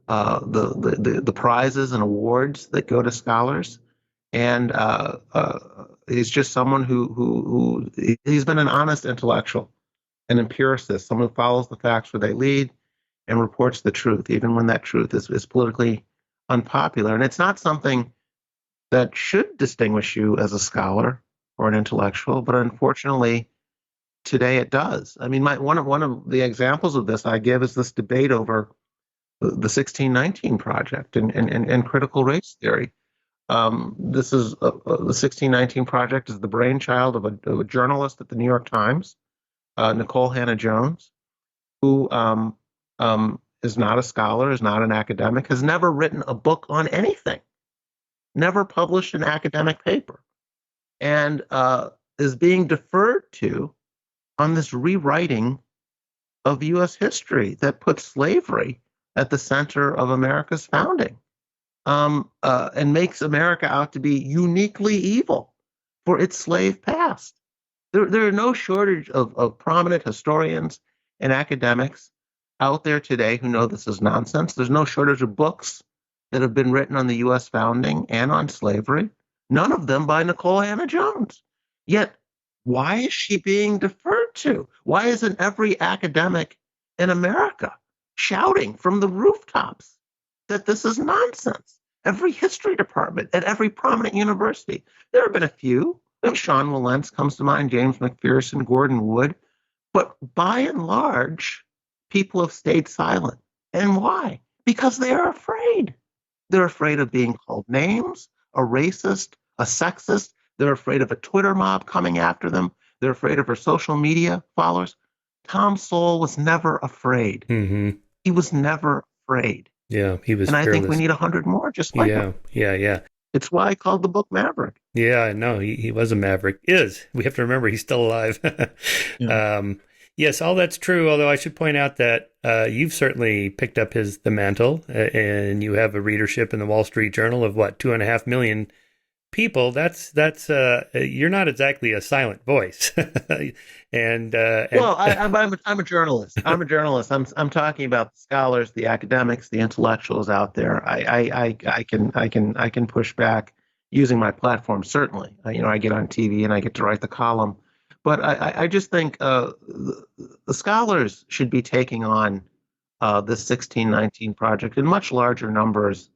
the prizes and awards that go to scholars, and he's just someone who he's been an honest intellectual, an empiricist, someone who follows the facts where they lead and reports the truth, even when that truth is politically unpopular. And it's not something that should distinguish you as a scholar. or an intellectual, but unfortunately, today it does. I mean, one of the examples of this I give is this debate over the 1619 Project and critical race theory. The 1619 Project is the brainchild of a journalist at the New York Times, Nicole Hannah-Jones, who is not a scholar, is not an academic, has never written a book on anything, never published an academic paper, and is being deferred to on this rewriting of U.S. history that puts slavery at the center of America's founding, and makes America out to be uniquely evil for its slave past. There are no shortage of prominent historians and academics out there today who know this is nonsense. There's no shortage of books that have been written on the U.S. founding and on slavery, none of them by Nicole Hannah-Jones. Yet, why is she being deferred to? Why isn't every academic in America shouting from the rooftops that this is nonsense? Every history department at every prominent university. There have been a few. Sean Wilentz comes to mind, James McPherson, Gordon Wood. But by and large, people have stayed silent. And why? Because they are afraid. They're afraid of being called names, a racist, a sexist. They're afraid of a Twitter mob coming after them. They're afraid of her social media followers. Tom Sowell was never afraid. Mm-hmm. He was never afraid. Yeah, he was And I fearless. think we need 100 more just like him. Yeah. It's why I called the book Maverick. Yeah, I know. He was a maverick. We have to remember he's still alive. Yeah. Yes, all that's true. Although I should point out that you've certainly picked up the mantle, and you have a readership in the Wall Street Journal of 2.5 million people. That's you're not exactly a silent voice. Well, I'm a journalist. I'm a journalist. I'm talking about the scholars, the academics, the intellectuals out there. I can push back using my platform. Certainly, I get on TV and I get to write the column. But I just think the scholars should be taking on this 1619 Project in much larger numbers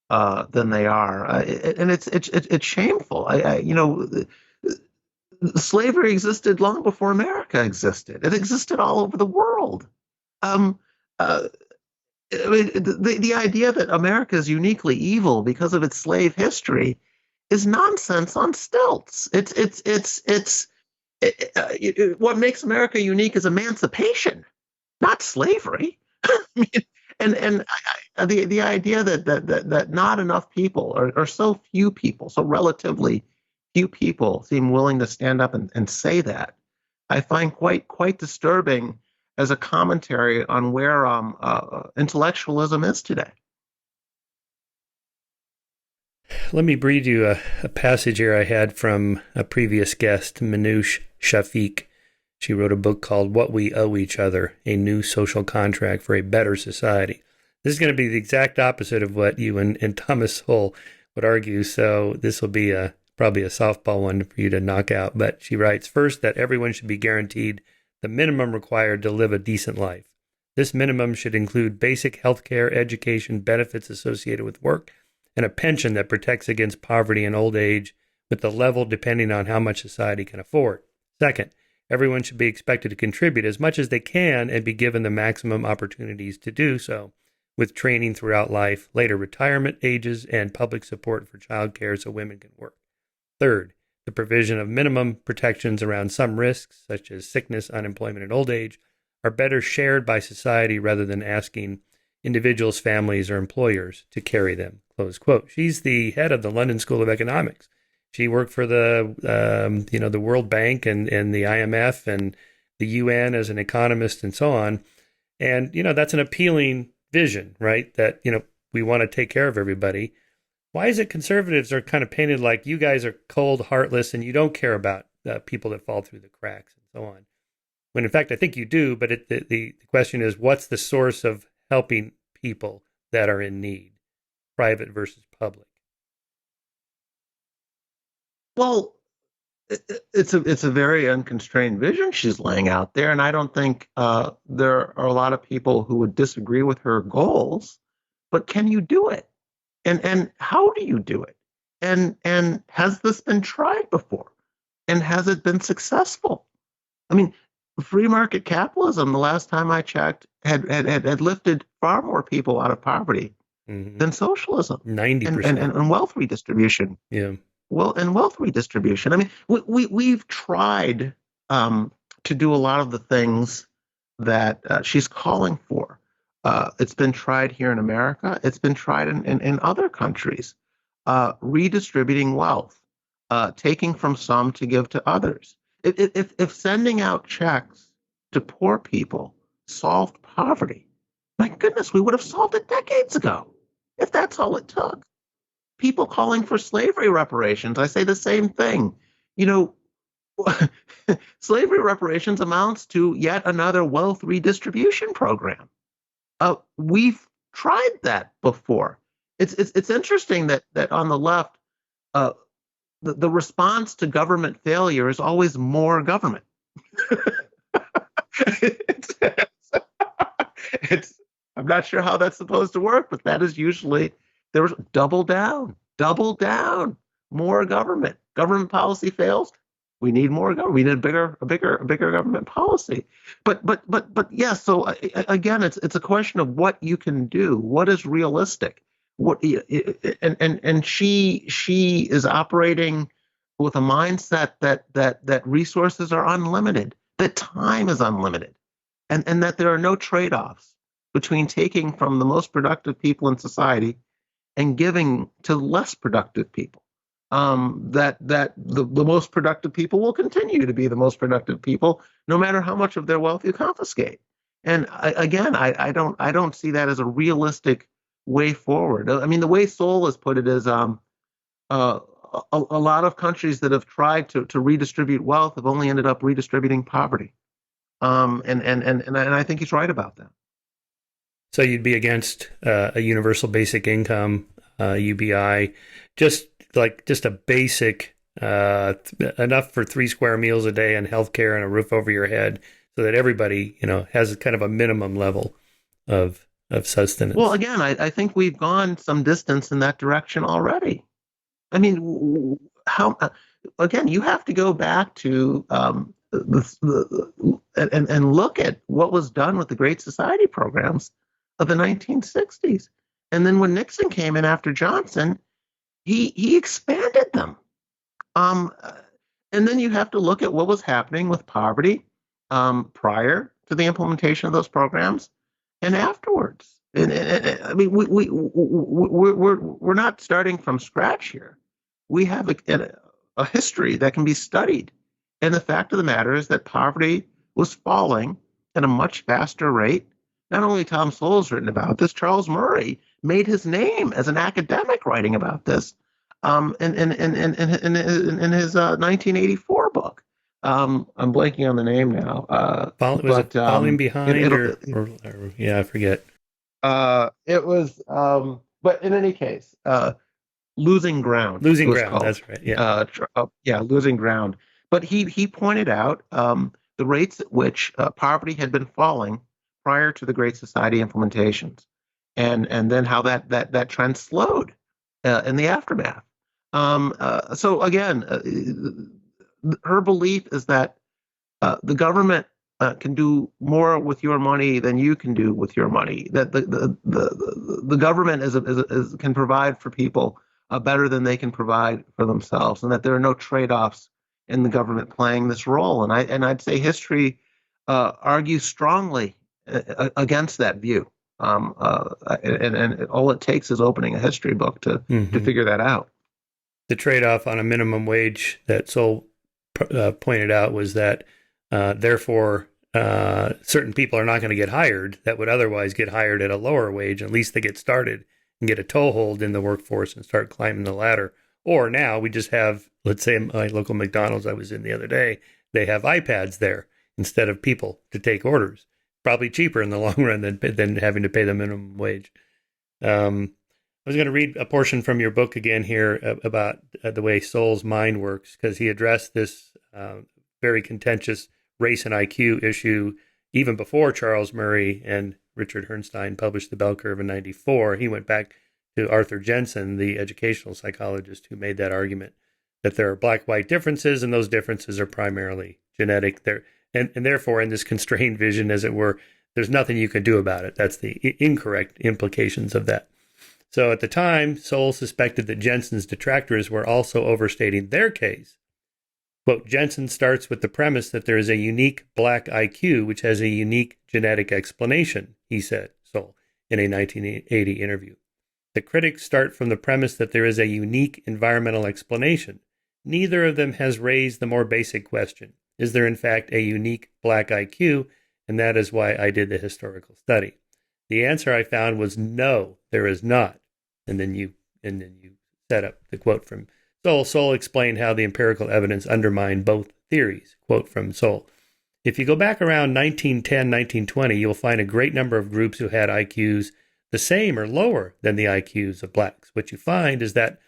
than they are, and it's shameful. Slavery existed long before America existed. It existed all over the world. I mean, the idea that America is uniquely evil because of its slave history is nonsense on stilts. What makes America unique is emancipation, not slavery. I mean, the idea that not enough people or so few people, so relatively few people seem willing to stand up and say that, I find quite disturbing as a commentary on where intellectualism is today. Let me read you a passage here I had from a previous guest, Minouche Shafiq. She wrote a book called What We Owe Each Other, A New Social Contract for a Better Society. This is going to be the exact opposite of what you and Thomas Sowell would argue, so this will be probably a softball one for you to knock out. But she writes, first, that everyone should be guaranteed the minimum required to live a decent life. This minimum should include basic health care, education, benefits associated with work, and a pension that protects against poverty and old age with the level depending on how much society can afford. Second, everyone should be expected to contribute as much as they can and be given the maximum opportunities to do so, with training throughout life, later retirement ages, and public support for child care so women can work. Third, the provision of minimum protections around some risks, such as sickness, unemployment, and old age, are better shared by society rather than asking individuals, families, or employers to carry them. Close quote. She's the head of the London School of Economics. She worked for the World Bank and the IMF and the UN as an economist and so on. And, that's an appealing vision, right? That, we want to take care of everybody. Why is it conservatives are kind of painted like you guys are cold, heartless, and you don't care about people that fall through the cracks and so on? When in fact, I think you do, but the question is, what's the source of helping people that are in need, private versus public? Well, it's a very unconstrained vision she's laying out there, and I don't think there are a lot of people who would disagree with her goals. But can you do it? And how do you do it? And has this been tried before? And has it been successful? I mean, free market capitalism, the last time I checked, had lifted far more people out of poverty than socialism 90%. and wealth redistribution. Yeah. Well, and wealth redistribution. I mean, we've tried to do a lot of the things that she's calling for. It's been tried here in America. It's been tried in other countries. Redistributing wealth, taking from some to give to others. If sending out checks to poor people solved poverty, my goodness, we would have solved it decades ago if that's all it took. People calling for slavery reparations, I say the same thing. You know, slavery reparations amounts to yet another wealth redistribution program. We've tried that before. It's interesting that on the left, uh, the response to government failure is always more government. it's, it's I'm not sure how that's supposed to work, but that is usually there's double down, more government. Government policy fails. We need more government. We need a bigger government policy. But yeah. So again, it's a question of what you can do. What is realistic? What and she is operating with a mindset that resources are unlimited, that time is unlimited, and that there are no trade-offs between taking from the most productive people in society and giving to less productive people. That the most productive people will continue to be the most productive people, no matter how much of their wealth you confiscate. And I don't see that as a realistic way forward. I mean, the way Sowell has put it is a lot of countries that have tried to redistribute wealth have only ended up redistributing poverty. And I think he's right about that. So you'd be against a universal basic income, UBI, just a basic enough for 3 square meals a day and healthcare and a roof over your head, so that everybody has kind of a minimum level of sustenance. Well, again, I think we've gone some distance in that direction already. I mean, how? Again, you have to go back to and look at what was done with the Great Society programs of the 1960s, and then when Nixon came in after Johnson, he expanded them. And then you have to look at what was happening with poverty prior to the implementation of those programs and afterwards. And I mean, we're not starting from scratch here. We have a history that can be studied. And the fact of the matter is that poverty was falling at a much faster rate. Not only Tom Sowell's written about this, Charles Murray made his name as an academic writing about this in his 1984 book. I'm blanking on the name now. Was it Falling Behind or yeah, I forget. It was, but in any case, Losing Ground. Losing Ground, that's right. Yeah. Losing Ground. But he pointed out the rates at which poverty had been falling prior to the Great Society implementations, and then how that trend slowed in the aftermath. So again, her belief is that the government can do more with your money than you can do with your money. That the government can provide for people better than they can provide for themselves, and that there are no trade-offs in the government playing this role. And I'd say history argues strongly against that view. And all it takes is opening a history book to figure that out. The trade-off on a minimum wage that Sowell pointed out was that therefore certain people are not going to get hired that would otherwise get hired at a lower wage. At least they get started and get a toehold in the workforce and start climbing the ladder. Or now we just have, let's say my local McDonald's I was in the other day, they have iPads there instead of people to take orders. Probably cheaper in the long run than having to pay the minimum wage. I was going to read a portion from your book again here about the way Sowell's mind works, because he addressed this very contentious race and IQ issue even before Charles Murray and Richard Herrnstein published The Bell Curve in 1994. He went back to Arthur Jensen, the educational psychologist who made that argument. that there are black-white differences, and those differences are primarily genetic. And therefore, in this constrained vision, as it were, there's nothing you can do about it. That's the incorrect implications of that. So at the time, Sowell suspected that Jensen's detractors were also overstating their case. Quote, Jensen starts with the premise that there is a unique black IQ which has a unique genetic explanation, he said, Sowell, in a 1980 interview. The critics start from the premise that there is a unique environmental explanation. Neither of them has raised the more basic question. Is there in fact a unique black IQ? And that is why I did the historical study. The answer I found was no, there is not. And then you set up the quote from Sowell. Sowell explained how the empirical evidence undermined both theories. Quote from Sowell. If you go back around 1910, 1920, you'll find a great number of groups who had IQs the same or lower than the IQs of blacks. What you find is that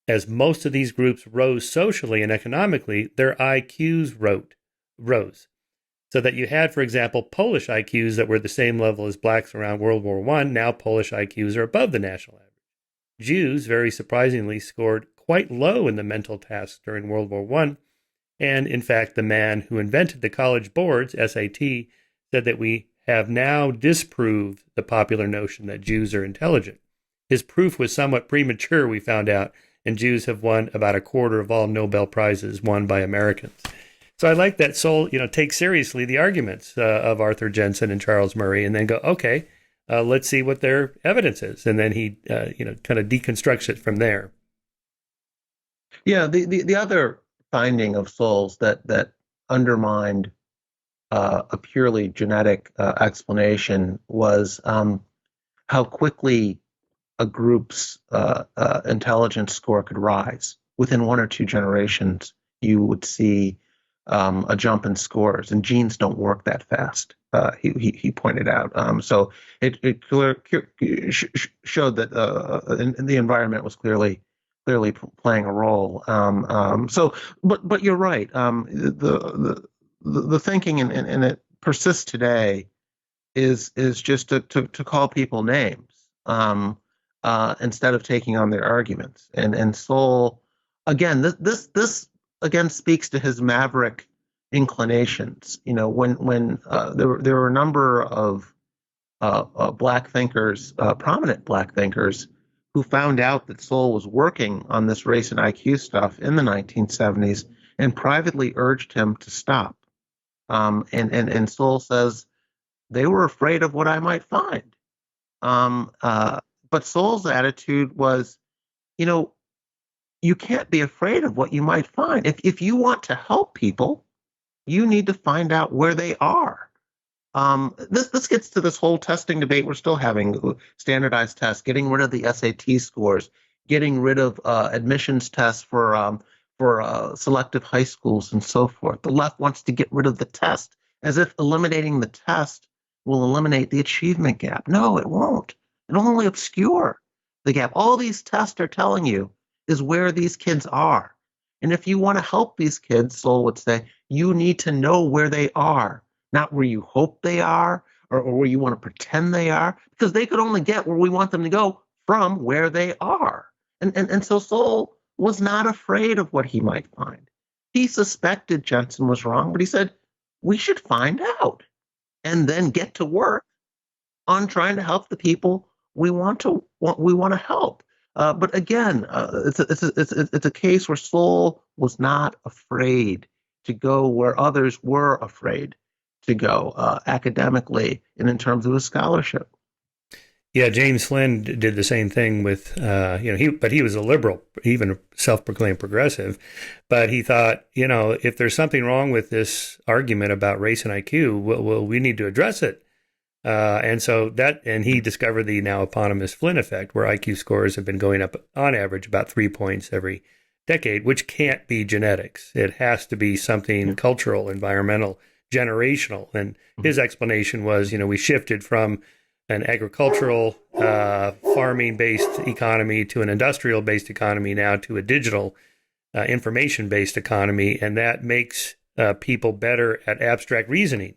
as most of these groups rose socially and economically, their IQs rose. So that you had, for example, Polish IQs that were the same level as blacks around World War I. Now Polish IQs are above the national average. Jews, very surprisingly, scored quite low in the mental tasks during World War I. And in fact, the man who invented the college boards, SAT, said that we have now disproved the popular notion that Jews are intelligent. His proof was somewhat premature, we found out, and Jews have won about a quarter of all Nobel Prizes won by Americans. So I like that Sowell, takes seriously the arguments of Arthur Jensen and Charles Murray, and then go, okay, let's see what their evidence is, and then he, kind of deconstructs it from there. Yeah, the other finding of Sowell's that undermined a purely genetic explanation was how quickly a group's intelligence score could rise. Within 1 or 2 generations, you would see a jump in scores, and genes don't work that fast. He pointed out. So it showed that the environment was clearly playing a role. But you're right. The thinking and it persists today is just to call people names instead of taking on their arguments. And Sowell, again, this again speaks to his Maverick inclinations. When there were a number of black thinkers, prominent black thinkers, who found out that Sowell was working on this race and IQ stuff in the 1970s and privately urged him to stop. And Sowell says they were afraid of what I might find. But Sowell's attitude was, you can't be afraid of what you might find. If you want to help people, you need to find out where they are. This gets to this whole testing debate we're still having, standardized tests, getting rid of the SAT scores, getting rid of admissions tests for selective high schools and so forth. The left wants to get rid of the test, as if eliminating the test will eliminate the achievement gap. No, it won't. It'll only obscure the gap. All these tests are telling you is where these kids are. And if you want to help these kids, Sowell would say, you need to know where they are, not where you hope they are or where you want to pretend they are, because they could only get where we want them to go from where they are. And so Sowell was not afraid of what he might find. He suspected Jensen was wrong, but he said, we should find out and then get to work on trying to help the people we want to help. But again, it's a case where Sowell was not afraid to go where others were afraid to go academically and in terms of his scholarship. Yeah, James Flynn did the same thing with, but he was a liberal, even a self-proclaimed progressive. But he thought, if there's something wrong with this argument about race and IQ, well, we need to address it. And he discovered the now eponymous Flynn effect, where IQ scores have been going up on average about 3 points every decade, which can't be genetics. It has to be something cultural, environmental, generational. And his explanation was, we shifted from an agricultural, farming-based economy to an industrial-based economy, now to a digital, information-based economy, and that makes people better at abstract reasoning.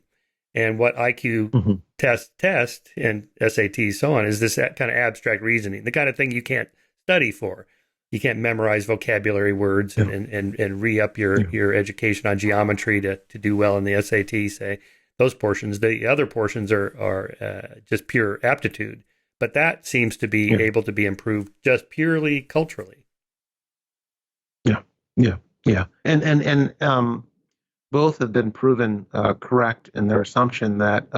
And what IQ test and SAT so on is this kind of abstract reasoning, the kind of thing you can't study for. you can't memorize vocabulary words and re-up your education on geometry to do well in the SAT, say. Those portions. The other portions are just pure aptitude. But that seems to be able to be improved just purely culturally. Yeah. And both have been proven correct in their assumption that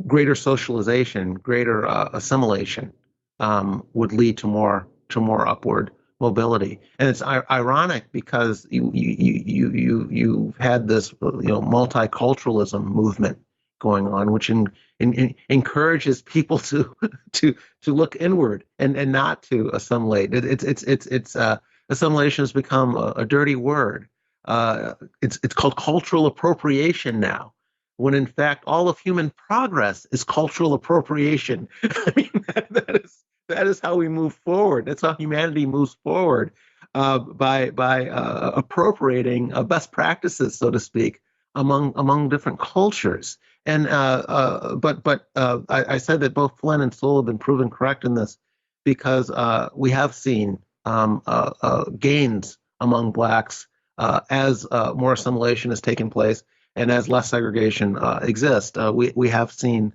greater socialization, greater assimilation would lead to more upward mobility. And it's ironic because you've had this multiculturalism movement going on, which encourages people to look inward and not to assimilate. It's assimilation has become a dirty word. It's called cultural appropriation now, when in fact all of human progress is cultural appropriation. I mean, that is how we move forward. That's how humanity moves forward, by appropriating best practices, so to speak, among different cultures. And I said that both Flynn and Sowell have been proven correct in this, because we have seen gains among blacks as more assimilation has taken place and as less segregation exists. We have seen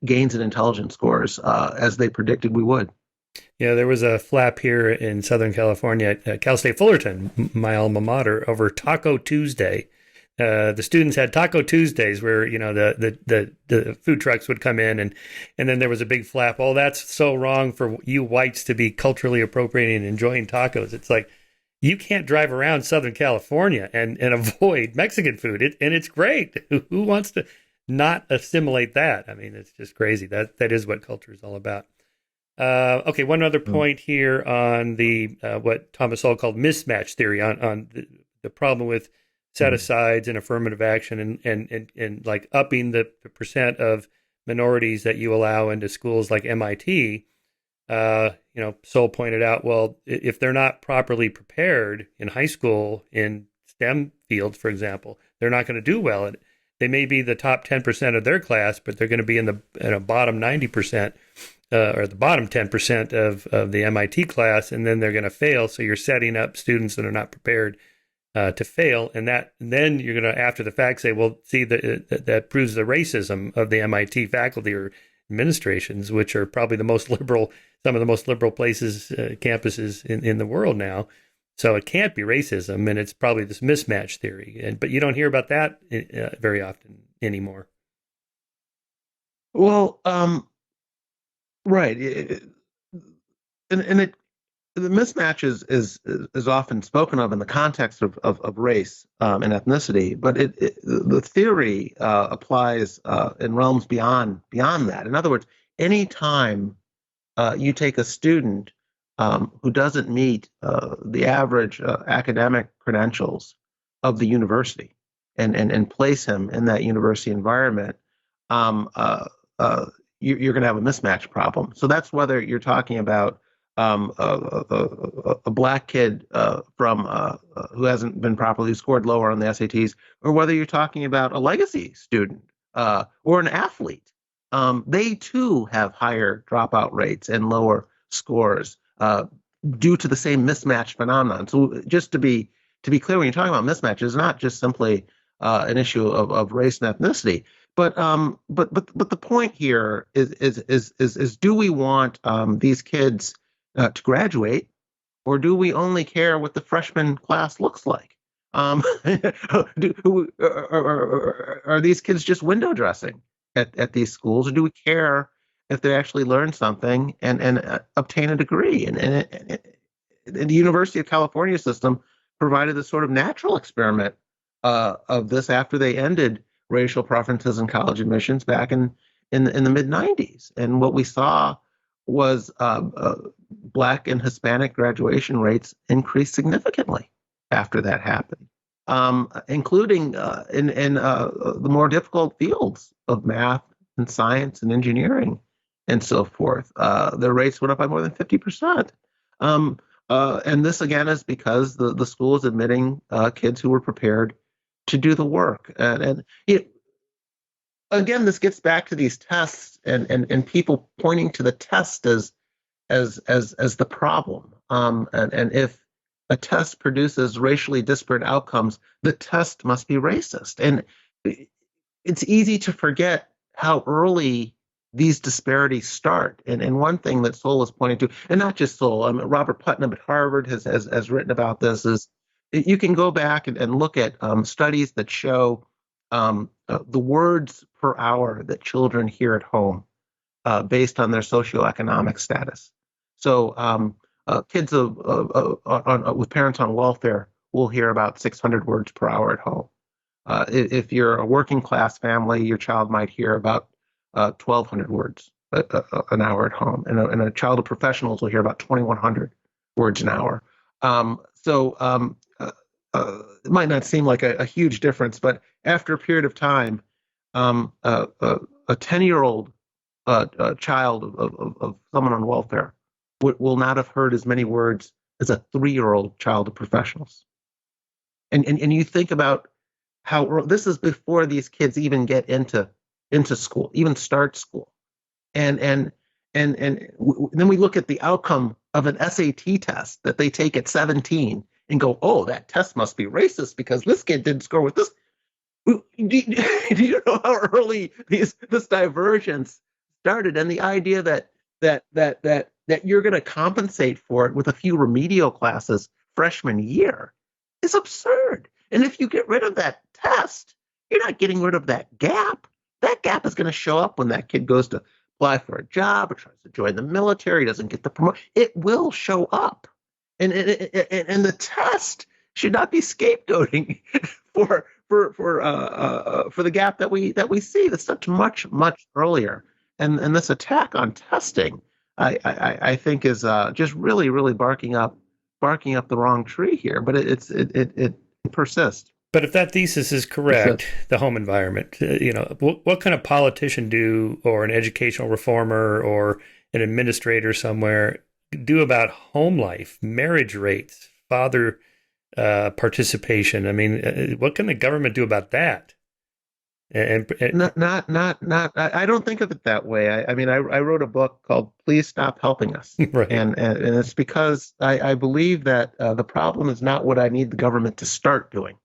gains in intelligence scores as they predicted we would. Yeah, there was a flap here in Southern California at Cal State Fullerton, my alma mater, over Taco Tuesday. The students had Taco Tuesdays where, the food trucks would come in and then there was a big flap. Oh, that's so wrong for you whites to be culturally appropriating and enjoying tacos. It's like, you can't drive around Southern California and avoid Mexican food. And it's great. Who wants to not assimilate that? I mean, it's just crazy. That is what culture is all about. Okay, one other point here on the what Thomas Sowell called mismatch theory, on the problem with set-asides and affirmative action and like upping the percent of minorities that you allow into schools like MIT. Sowell pointed out, well, if they're not properly prepared in high school in STEM fields, for example, they're not going to do well. They may be the top 10% of their class, but they're going to be in the bottom 90%, or the bottom 10% of the MIT class, and then they're going to fail. So you're setting up students that are not prepared to fail, and then you're going to, after the fact, say, well, see, that proves the racism of the MIT faculty or administrations, which are probably some of the most liberal places, campuses in the world now. So it can't be racism, and it's probably this mismatch theory. But you don't hear about that very often anymore. Well, right, the mismatch is often spoken of in the context of race and ethnicity, but the theory applies in realms beyond that. In other words, any time you take a student who doesn't meet the average academic credentials of the university and place him in that university environment, you're going to have a mismatch problem. So that's whether you're talking about a black kid from who hasn't been properly scored lower on the SATs, or whether you're talking about a legacy student or an athlete. They too have higher dropout rates and lower scores due to the same mismatch phenomenon. So just to be clear, when you're talking about mismatch, it's not just simply an issue of race and ethnicity. But the point here is do we want these kids to graduate, or do we only care what the freshman class looks like? Are these kids just window dressing at these schools, or do we care if they actually learn something and obtain a degree? And the University of California system provided this sort of natural experiment of this after they ended racial preferences in college admissions back in the mid 90s. And what we saw was Black and Hispanic graduation rates increased significantly after that happened, including in the more difficult fields of math and science and engineering and so forth. Their rates went up by more than 50%. And this, again, is because the school is admitting kids who were prepared to do the work. And again, this gets back to these tests and people pointing to the test as as the problem. And if a test produces racially disparate outcomes, the test must be racist. And it's easy to forget how early these disparities start. And one thing that Sowell is pointing to, and not just Sowell, Robert Putnam at Harvard has written about this, is you can go back and look at studies that show the words per hour that children hear at home based on their socioeconomic status. So kids with parents on welfare will hear about 600 words per hour at home. If you're a working class family, your child might hear about 1,200 words an hour at home, and a child of professionals will hear about 2,100 words an hour. It might not seem like a huge difference, but after a period of time, a 10-year-old child of someone on welfare will not have heard as many words as a 3-year-old child of professionals. And you think about how this is before these kids even get into school, even start school, and then we look at the outcome of an SAT test that they take at 17 and go, oh, that test must be racist because this kid didn't score with this. Do you know how early this divergence started, and the idea that you're going to compensate for it with a few remedial classes freshman year is absurd. And if you get rid of that test, you're not getting rid of that gap. That gap is going to show up when that kid goes to apply for a job or tries to join the military, doesn't get the promotion. It will show up. And the test should not be scapegoating for the gap that we see. That's much earlier. And this attack on testing, I think, is just really barking up the wrong tree here. But it persists. But if that thesis is correct, the home environment, what kind of politician or an educational reformer or an administrator somewhere do about home life, marriage rates, father participation? I mean, what can the government do about that? Not. I don't think of it that way. I wrote a book called "Please Stop Helping Us," right. and it's because I believe that the problem is not what I need the government to start doing,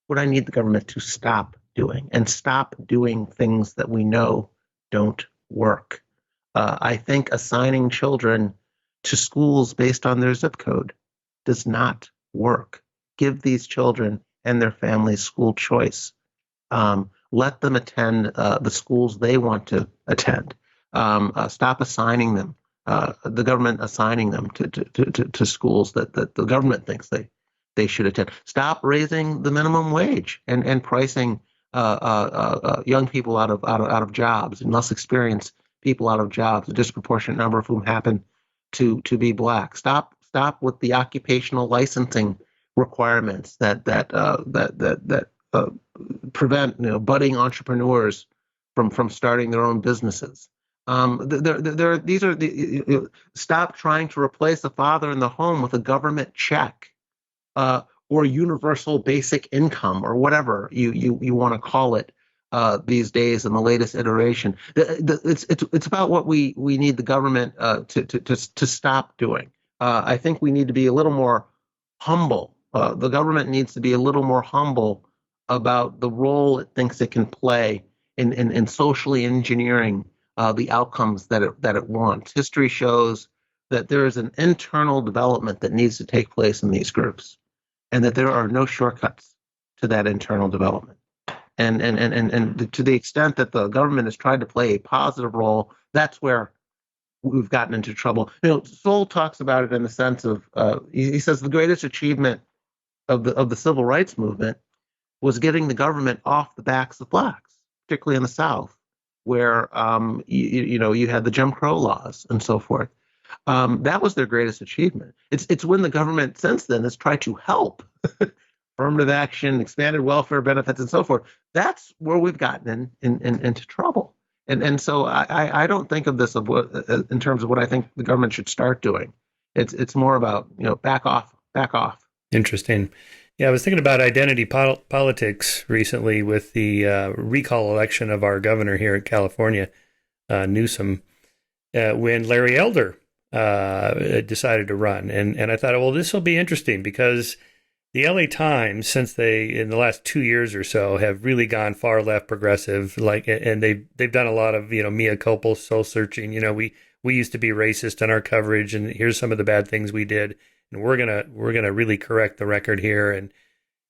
what I need the government to stop doing, and stop doing things that we know don't work. I think assigning children to schools based on their zip code does not work. Give these children and their families school choice. Let them attend the schools they want to attend. Stop assigning them, the government assigning them to schools that the government thinks they should attend. Stop raising the minimum wage and pricing young people out of jobs and less experienced people out of jobs, a disproportionate number of whom happen to be Black. Stop with the occupational licensing requirements that prevent budding entrepreneurs from starting their own businesses. Stop trying to replace a father in the home with a government check or universal basic income or whatever you want to call it these days in the latest iteration. It's about what we need the government to stop doing. I think we need to be a little more humble. The government needs to be a little more humble about the role it thinks it can play in socially engineering the outcomes that it wants. History shows that there is an internal development that needs to take place in these groups, and that there are no shortcuts to that internal development. And to the extent that the government has tried to play a positive role, that's where we've gotten into trouble. Sowell talks about it in the sense of he says the greatest achievement of the civil rights movement was getting the government off the backs of Blacks, particularly in the South, where you had the Jim Crow laws and so forth. That was their greatest achievement. It's when the government since then has tried to help affirmative action, expanded welfare benefits, and so forth. That's where we've gotten into trouble. And so I don't think of this in terms of what I think the government should start doing. It's more about back off. Interesting. Yeah, I was thinking about identity politics recently with the recall election of our governor here in California, Newsom, when Larry Elder decided to run. And I thought, well, this will be interesting because the LA Times, since they in the last 2 years or so have really gone far left progressive, and they've done a lot of mea culpa, soul searching. We used to be racist in our coverage, and here's some of the bad things we did, and we're gonna really correct the record here.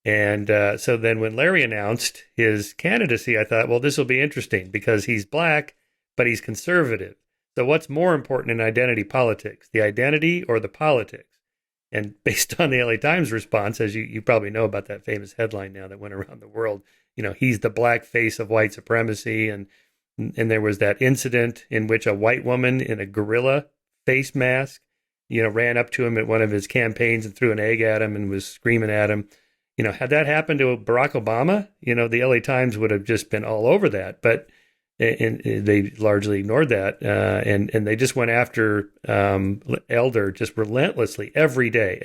And so then when Larry announced his candidacy, I thought, well, this will be interesting because he's black, but he's conservative. So what's more important in identity politics, the identity or the politics? And based on the LA Times response, as you probably know about that famous headline now that went around the world, he's the black face of white supremacy. And there was that incident in which a white woman in a gorilla face mask, ran up to him at one of his campaigns and threw an egg at him and was screaming at him. Had that happened to Barack Obama, the LA Times would have just been all over that. But they largely ignored that, and they just went after Elder just relentlessly every day,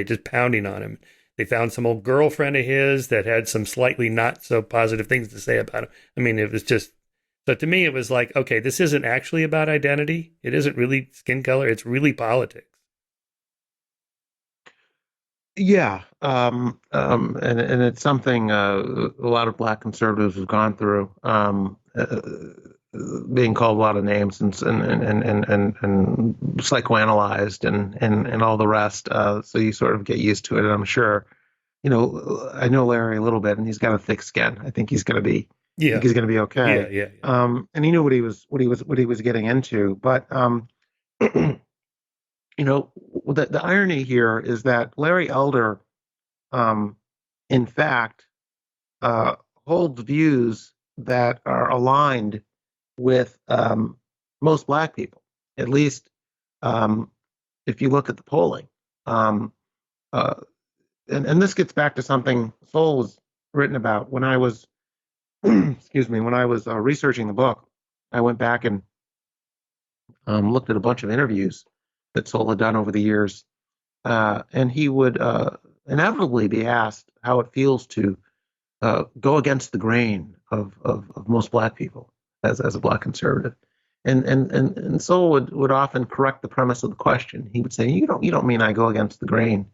just pounding on him. They found some old girlfriend of his that had some slightly not so positive things to say about him. I mean, it was just, so to me, it was like, okay, this isn't actually about identity. It isn't really skin color. It's really politics. Yeah, and it's something a lot of black conservatives have gone through, being called a lot of names and psychoanalyzed and all the rest. So you sort of get used to it. And I'm sure, I know Larry a little bit, and he's got a thick skin. I think he's going to be, I think he's going to be okay. Yeah. And he knew what he was getting into, but the irony here is that Larry Elder, in fact, holds views that are aligned with most black people, at least if you look at the polling. And this gets back to something Sowell was written about when I was, excuse me, when I was researching the book. I went back and looked at a bunch of interviews that Sowell had done over the years, and he would inevitably be asked how it feels to go against the grain of most black people as a black conservative, and Sowell would often correct the premise of the question. He would say, "You don't mean I go against the grain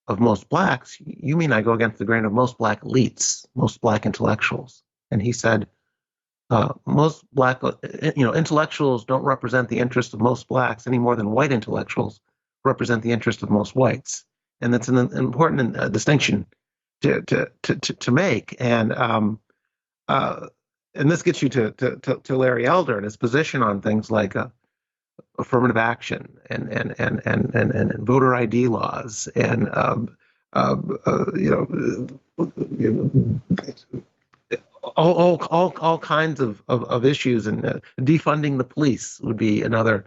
of most blacks. You mean I go against the grain of most black elites, most black intellectuals." And he said, most black, intellectuals don't represent the interest of most blacks any more than white intellectuals represent the interest of most whites, and that's an important distinction to make. And this gets you to Larry Elder and his position on things like affirmative action and voter ID laws and all kinds of issues, and defunding the police would be another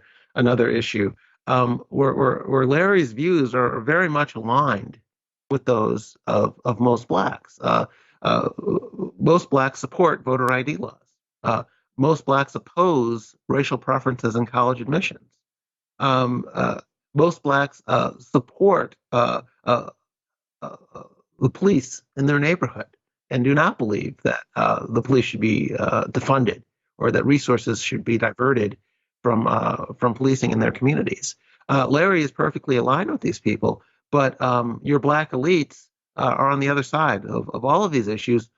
issue, where Larry's views are very much aligned with those of most blacks. Most blacks support voter ID laws. Most blacks oppose racial preferences in college admissions. Most blacks support the police in their neighborhood and do not believe that the police should be defunded or that resources should be diverted from policing in their communities. Larry is perfectly aligned with these people, but your black elites are on the other side of all of these issues,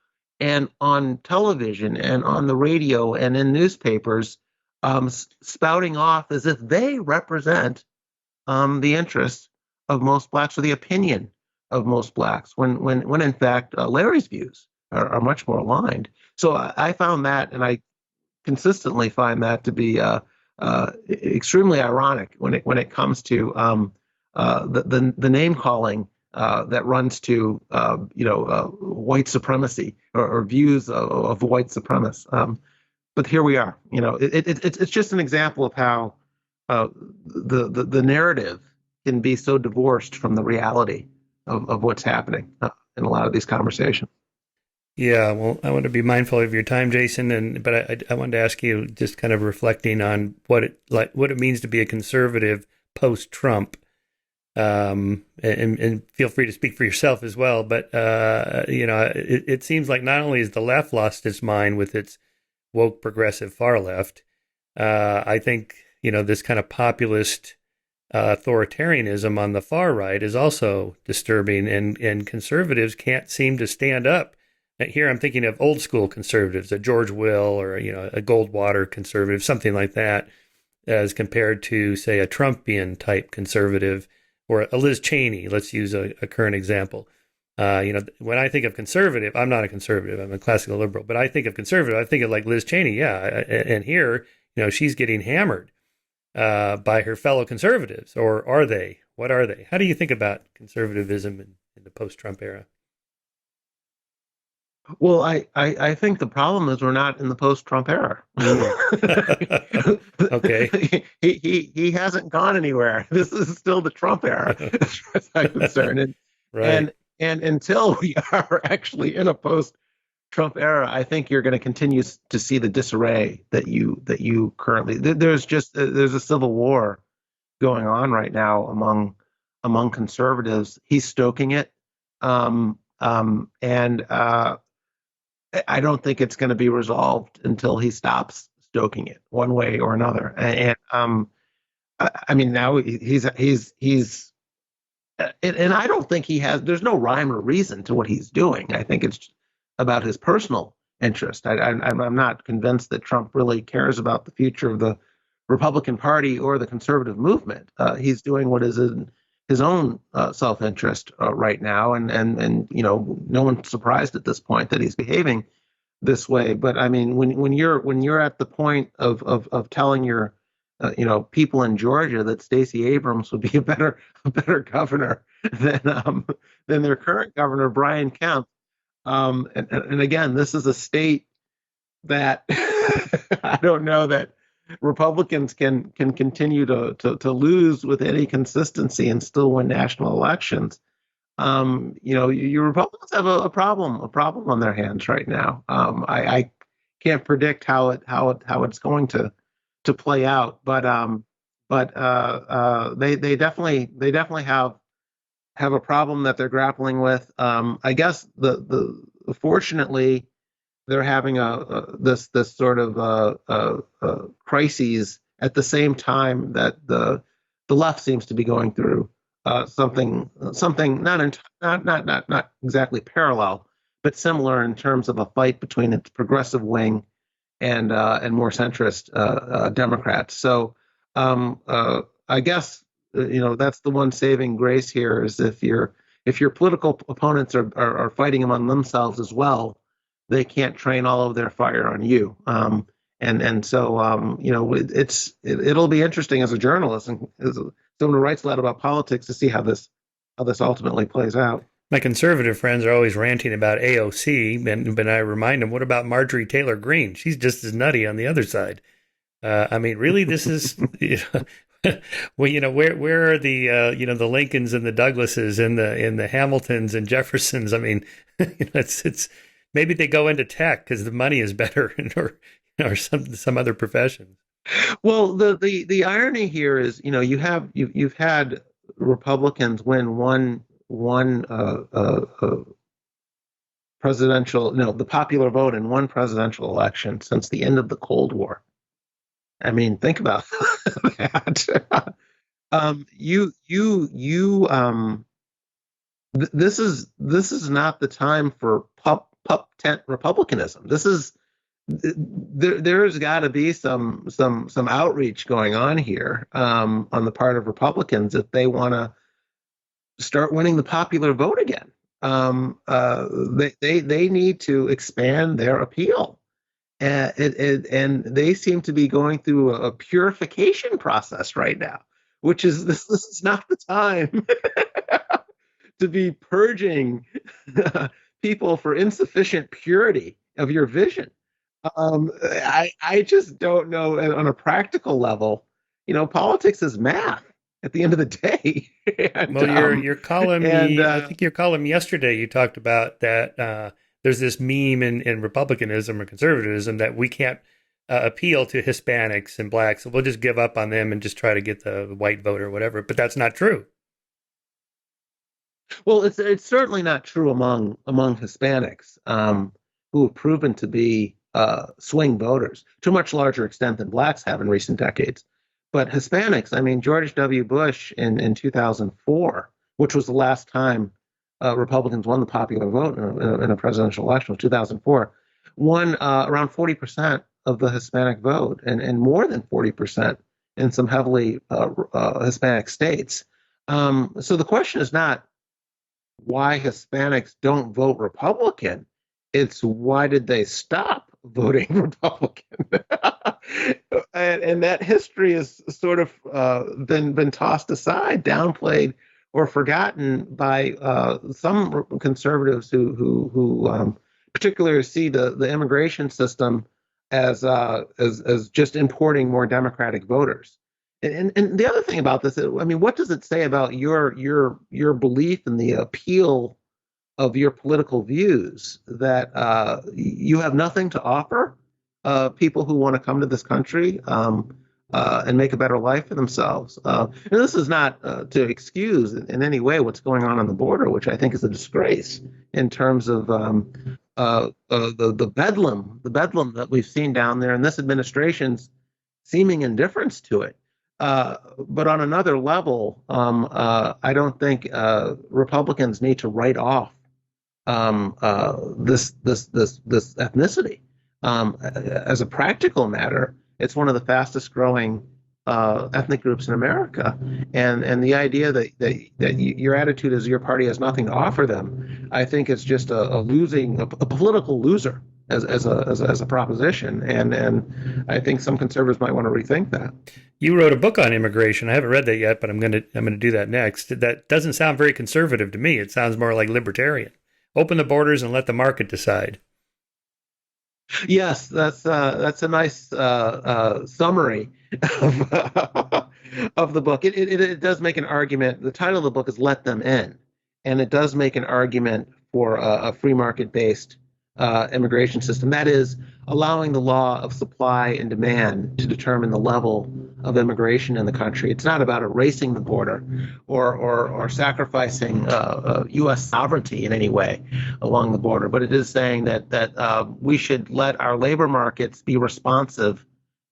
and on television and on the radio and in newspapers, spouting off as if they represent the interests of most blacks or the opinion of most blacks, when in fact Larry's views are much more aligned. So I found that, and I consistently find that to be extremely ironic when it comes to the name calling that runs to white supremacy or views of white supremacists. But here we are. It's just an example of how the narrative can be so divorced from the reality of what's happening in a lot of these conversations. Yeah, well, I want to be mindful of your time, Jason, but I wanted to ask you, just kind of reflecting on what it means to be a conservative post-Trump, and feel free to speak for yourself as well. But it seems like not only has the left lost its mind with its woke progressive far left, I think this kind of populist authoritarianism on the far right is also disturbing, and conservatives can't seem to stand up. Here I'm thinking of old school conservatives, a George Will or a Goldwater conservative, something like that, as compared to, say, a Trumpian type conservative or a Liz Cheney. Let's use a current example. When I think of conservative, I'm not a conservative. I'm a classical liberal. But I think of conservative, I think of like Liz Cheney. Yeah, and here, she's getting hammered by her fellow conservatives, or are they? What are they? How do you think about conservatism in the post-Trump era? Well, I think the problem is we're not in the post-Trump era. Okay. He hasn't gone anywhere. This is still the Trump era, as far as I'm concerned. Right. And until we are actually in a post-Trump era, I think you're going to continue to see the disarray that you currently. There's a civil war going on right now among conservatives. He's stoking it, and I don't think it's going to be resolved until he stops stoking it one way or another. I mean, now he's and I don't think he has. There's no rhyme or reason to what he's doing. I think it's about his personal interest. I'm not convinced that Trump really cares about the future of the Republican Party or the conservative movement. He's doing what is in his own self-interest right now, and no one's surprised at this point that he's behaving this way. But I mean, when you're at the point of telling your people in Georgia that Stacey Abrams would be a better governor than their current governor Brian Kemp, and again, this is a state that I don't know that Republicans can continue to lose with any consistency and still win national elections. Your Republicans have a problem on their hands right now. I can't predict how it's going to play out, but they definitely have a problem that they're grappling with. I guess the fortunately they're having this sort of crises at the same time that the left seems to be going through something not exactly parallel, but similar in terms of a fight between its progressive wing and more centrist Democrats. So I guess that's the one saving grace here is if your political opponents are fighting among themselves as well, they can't train all of their fire on you. So it'll be interesting as a journalist and as someone who writes a lot about politics to see how this ultimately plays out. My conservative friends are always ranting about AOC, but I remind them, what about Marjorie Taylor Greene? She's just as nutty on the other side. I mean, really, this is, well, where are the the Lincolns and the Douglases and the Hamiltons and Jeffersons? I mean, it's maybe they go into tech because the money is better, or some other professions. Well, the irony here is, you've had Republicans win one presidential, the popular vote in one presidential election since the end of the Cold War. I mean, think about that. This is not the time for pup tent republicanism. This is there's got to be some outreach going on here on the part of Republicans if they want to start winning the popular vote again. They need to expand their appeal, and they seem to be going through a purification process right now, which is this is not the time to be purging people for insufficient purity of your vision. I just don't know on a practical level. Politics is math at the end of the day. Well, your column, I think your column yesterday, you talked about that there's this meme in republicanism or conservatism that we can't appeal to Hispanics and blacks, so we'll just give up on them and just try to get the white vote or whatever. But that's not true. Well, it's certainly not true among Hispanics who have proven to be swing voters to a much larger extent than blacks have in recent decades. But Hispanics, I mean, George W. Bush in 2004, which was the last time Republicans won the popular vote in a presidential election, was 2004, won around 40% of the Hispanic vote and more than 40% in some heavily Hispanic states. So the question is not why Hispanics don't vote Republican. It's why did they stop voting Republican? And that history has sort of been tossed aside, downplayed, or forgotten by some conservatives who particularly see the immigration system as just importing more Democratic voters. And the other thing about this, I mean, what does it say about your belief in the appeal of your political views that you have nothing to offer people who want to come to this country and make a better life for themselves? And this is not to excuse in any way what's going on the border, which I think is a disgrace in terms of the bedlam that we've seen down there, and this administration's seeming indifference to it. But on another level, I don't think Republicans need to write off this ethnicity. As a practical matter, it's one of the fastest growing ethnic groups in America, and the idea that your attitude is your party has nothing to offer them, I think it's just a political loser as a proposition, and I think some conservatives might want to rethink that. You wrote a book on immigration. I haven't read that yet, but I'm gonna do that next. That doesn't sound very conservative to me. It sounds more like libertarian. Open the borders and let the market decide. Yes, that's a nice summary of, of the book. It does make an argument. The title of the book is "Let Them In," and it does make an argument for a free market based immigration system. That is, allowing the law of supply and demand to determine the level of immigration in the country. It's not about erasing the border or sacrificing U.S. sovereignty in any way along the border, but it is saying that we should let our labor markets be responsive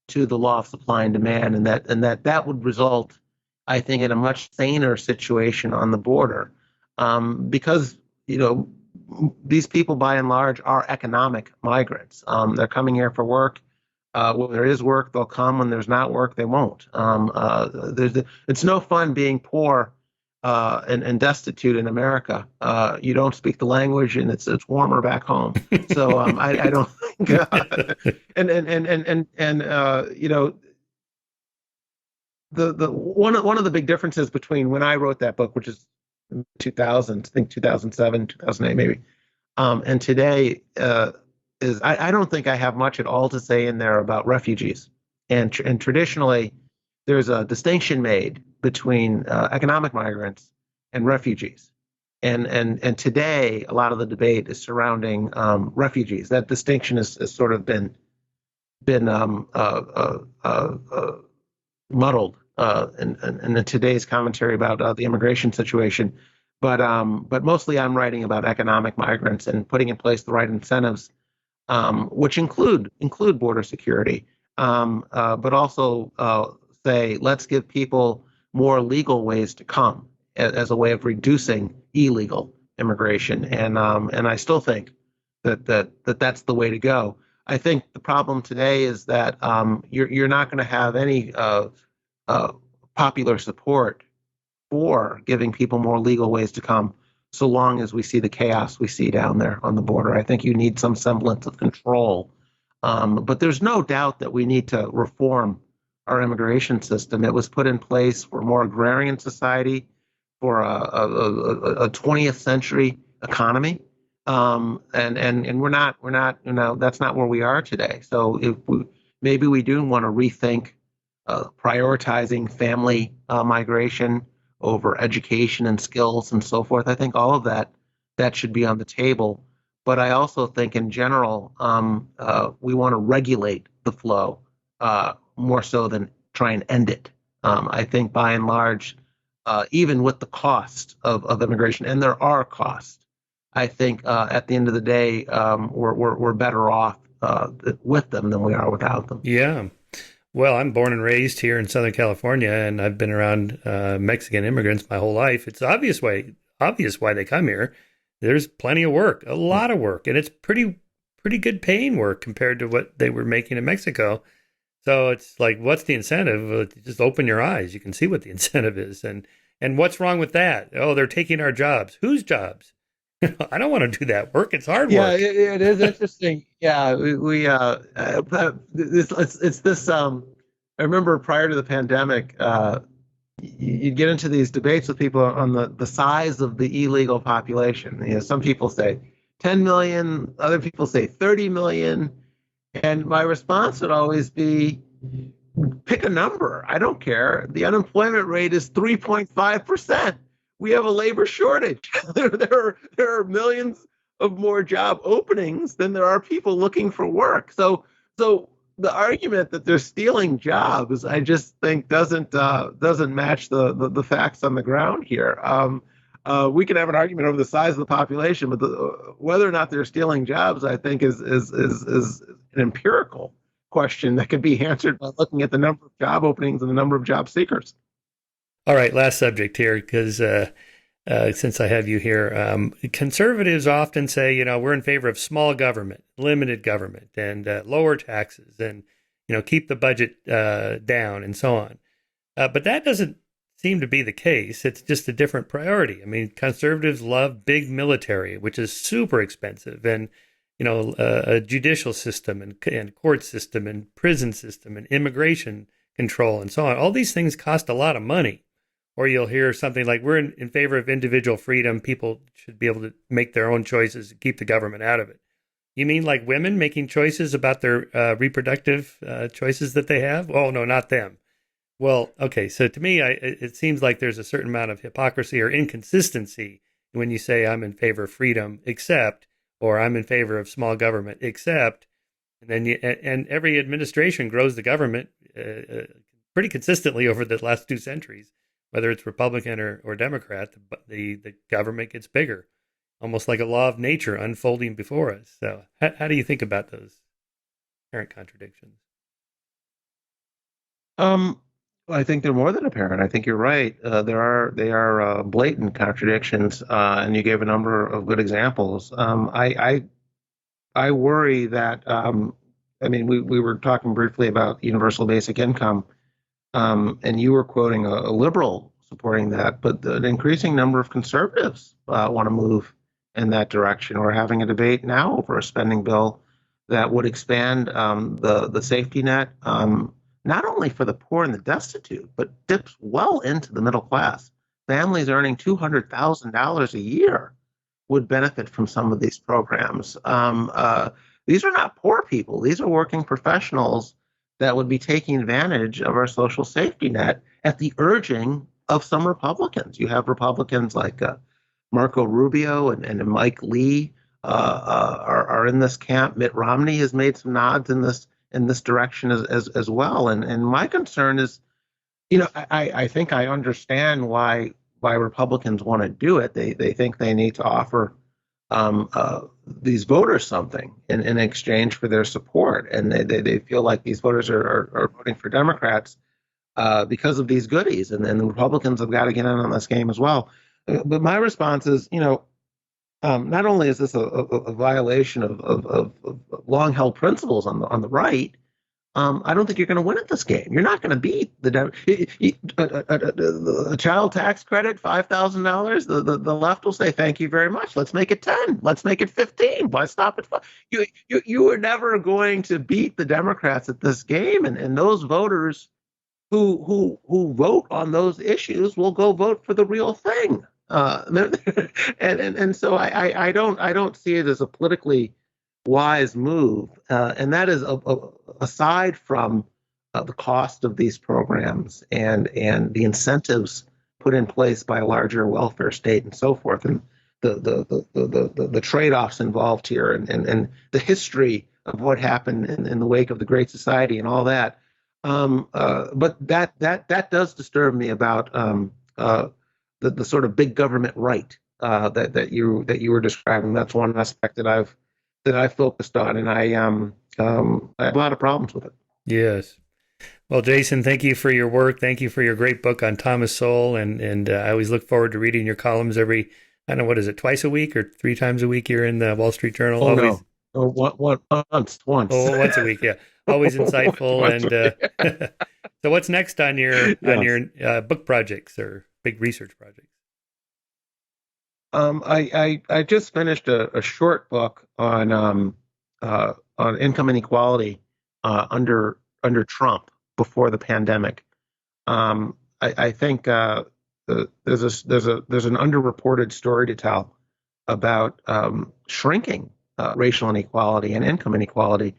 to the law of supply and demand, and that would result, I think, in a much saner situation on the border, because these people, by and large, are economic migrants. They're coming here for work. When there is work, they'll come. When there's not work, they won't. It's no fun being poor and destitute in America. You don't speak the language, and it's warmer back home. So I don't think. The one of the big differences between when I wrote that book, which is 2000, I think 2007, 2008 maybe, and today is I don't think I have much at all to say in there about refugees. And traditionally, there's a distinction made between economic migrants and refugees. And today, a lot of the debate is surrounding refugees. That distinction has sort of been muddled in today's commentary about the immigration situation. But mostly I'm writing about economic migrants and putting in place the right incentives, which include border security, but also say let's give people more legal ways to come as a way of reducing illegal immigration. And I still think that's the way to go. I think the problem today is that you're not going to have any popular support for giving people more legal ways to come, so long as we see the chaos we see down there on the border. I think you need some semblance of control. But there's no doubt that we need to reform our immigration system. It was put in place for a more agrarian society, for a 20th century economy. And we're not, that's not where we are today. So maybe we do want to rethink prioritizing family migration over education and skills and so forth. I think all of that should be on the table. But I also think in general, we want to regulate the flow more so than try and end it. I think by and large, even with the cost of immigration, and there are costs, I think at the end of the day, we're better off with them than we are without them. Yeah. Well, I'm born and raised here in Southern California, and I've been around Mexican immigrants my whole life. It's obvious why they come here. There's plenty of work, a lot of work, and it's pretty good paying work compared to what they were making in Mexico. So it's like, what's the incentive? Well, just open your eyes. You can see what the incentive is, and what's wrong with that? Oh, they're taking our jobs. Whose jobs? I don't want to do that work. It's hard Yeah, work. it is interesting. Yeah, it's this. I remember prior to the pandemic, you'd get into these debates with people on the size of the illegal population. Some people say 10 million, other people say 30 million, and my response would always be, pick a number. I don't care. The unemployment rate is 3.5%. We have a labor shortage. There are millions of more job openings than there are people looking for work. So the argument that they're stealing jobs, I just think doesn't match the facts on the ground here. We can have an argument over the size of the population, but whether or not they're stealing jobs, I think is an empirical question that could be answered by looking at the number of job openings and the number of job seekers. All right, last subject here, because since I have you here, conservatives often say, we're in favor of small government, limited government, and lower taxes, and keep the budget down, and so on. But that doesn't seem to be the case. It's just a different priority. I mean, conservatives love big military, which is super expensive, and a judicial system and court system and prison system and immigration control and so on. All these things cost a lot of money. Or you'll hear something like, we're in favor of individual freedom. People should be able to make their own choices and keep the government out of it. You mean like women making choices about their reproductive choices that they have? Oh, no, not them. Well, okay. So to me, it seems like there's a certain amount of hypocrisy or inconsistency when you say I'm in favor of freedom, except, or I'm in favor of small government, except, and then and every administration grows the government pretty consistently over the last 2 centuries. Whether it's Republican or Democrat, the government gets bigger, almost like a law of nature unfolding before us. So how do you think about those apparent contradictions? I think they're more than apparent. I think you're right. They are blatant contradictions, and you gave a number of good examples. I worry that I mean we were talking briefly about universal basic income. And you were quoting a liberal supporting that, but an increasing number of conservatives want to move in that direction. We're having a debate now over a spending bill that would expand the safety net, not only for the poor and the destitute, but dips well into the middle class. Families earning $200,000 a year would benefit from some of these programs. These are not poor people. These are working professionals that would be taking advantage of our social safety net at the urging of some Republicans. You have Republicans like Marco Rubio and Mike Lee are in this camp. Mitt Romney has made some nods in this direction as well. And my concern is, I think I understand why Republicans want to do it. They think they need to offer these voters something in exchange for their support. And they feel like these voters are voting for Democrats because of these goodies. And then the Republicans have got to get in on this game as well. But my response is, not only is this a violation of long-held principles on the right, I don't think you're going to win at this game. You're not going to beat a child tax credit, $5,000. The left will say, thank you very much. Let's make it 10. Let's make it 15. Why stop at 5? You are never going to beat the Democrats at this game. And those voters who vote on those issues will go vote for the real thing. And so I don't see it as a politically wise move, and that is aside from the cost of these programs and the incentives put in place by a larger welfare state and so forth, and the trade-offs involved here, and the history of what happened in the wake of the Great Society and all that. But that does disturb me about the sort of big government right that you were describing. That's one aspect that I've focused on, and I have a lot of problems with it. Yes. Well, Jason, thank you for your work. Thank you for your great book on Thomas Sowell. And I always look forward to reading your columns every, I don't know, what is it, twice a week or 3 times a week you're in the Wall Street Journal? Oh Always, no, oh, once, oh, once a week, yeah. Always insightful. once. And so what's next on your Yes. book projects or big research projects? I just finished a short book on income inequality under Trump before the pandemic. I think there's an underreported story to tell about shrinking racial inequality and income inequality.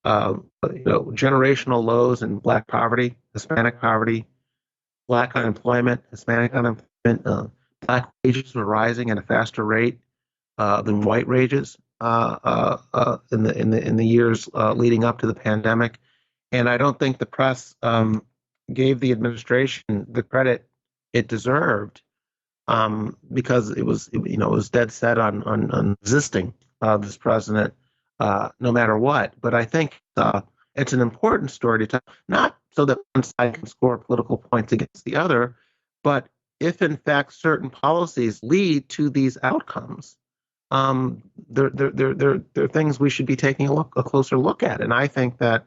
Generational lows in Black poverty, Hispanic poverty, Black unemployment, Hispanic unemployment. Black wages were rising at a faster rate than white wages in the years leading up to the pandemic, and I don't think the press gave the administration the credit it deserved because it was dead set on resisting this president no matter what. But I think it's an important story to tell, not so that one side can score political points against the other, but if in fact certain policies lead to these outcomes, they're things we should be taking a closer look at. And I think that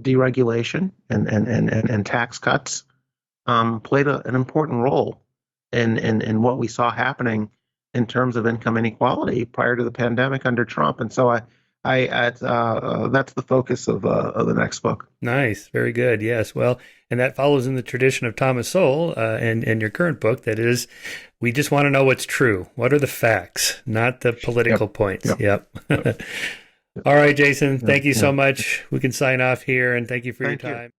deregulation and tax cuts played an important role in what we saw happening in terms of income inequality prior to the pandemic under Trump. And so that's the focus of the next book. Nice. Very good. Yes. Well, and that follows in the tradition of Thomas Sowell and your current book. That is, we just want to know what's true. What are the facts, not the political points? Yep. All right, Jason. Thank you so much. We can sign off here, and thank you for your time.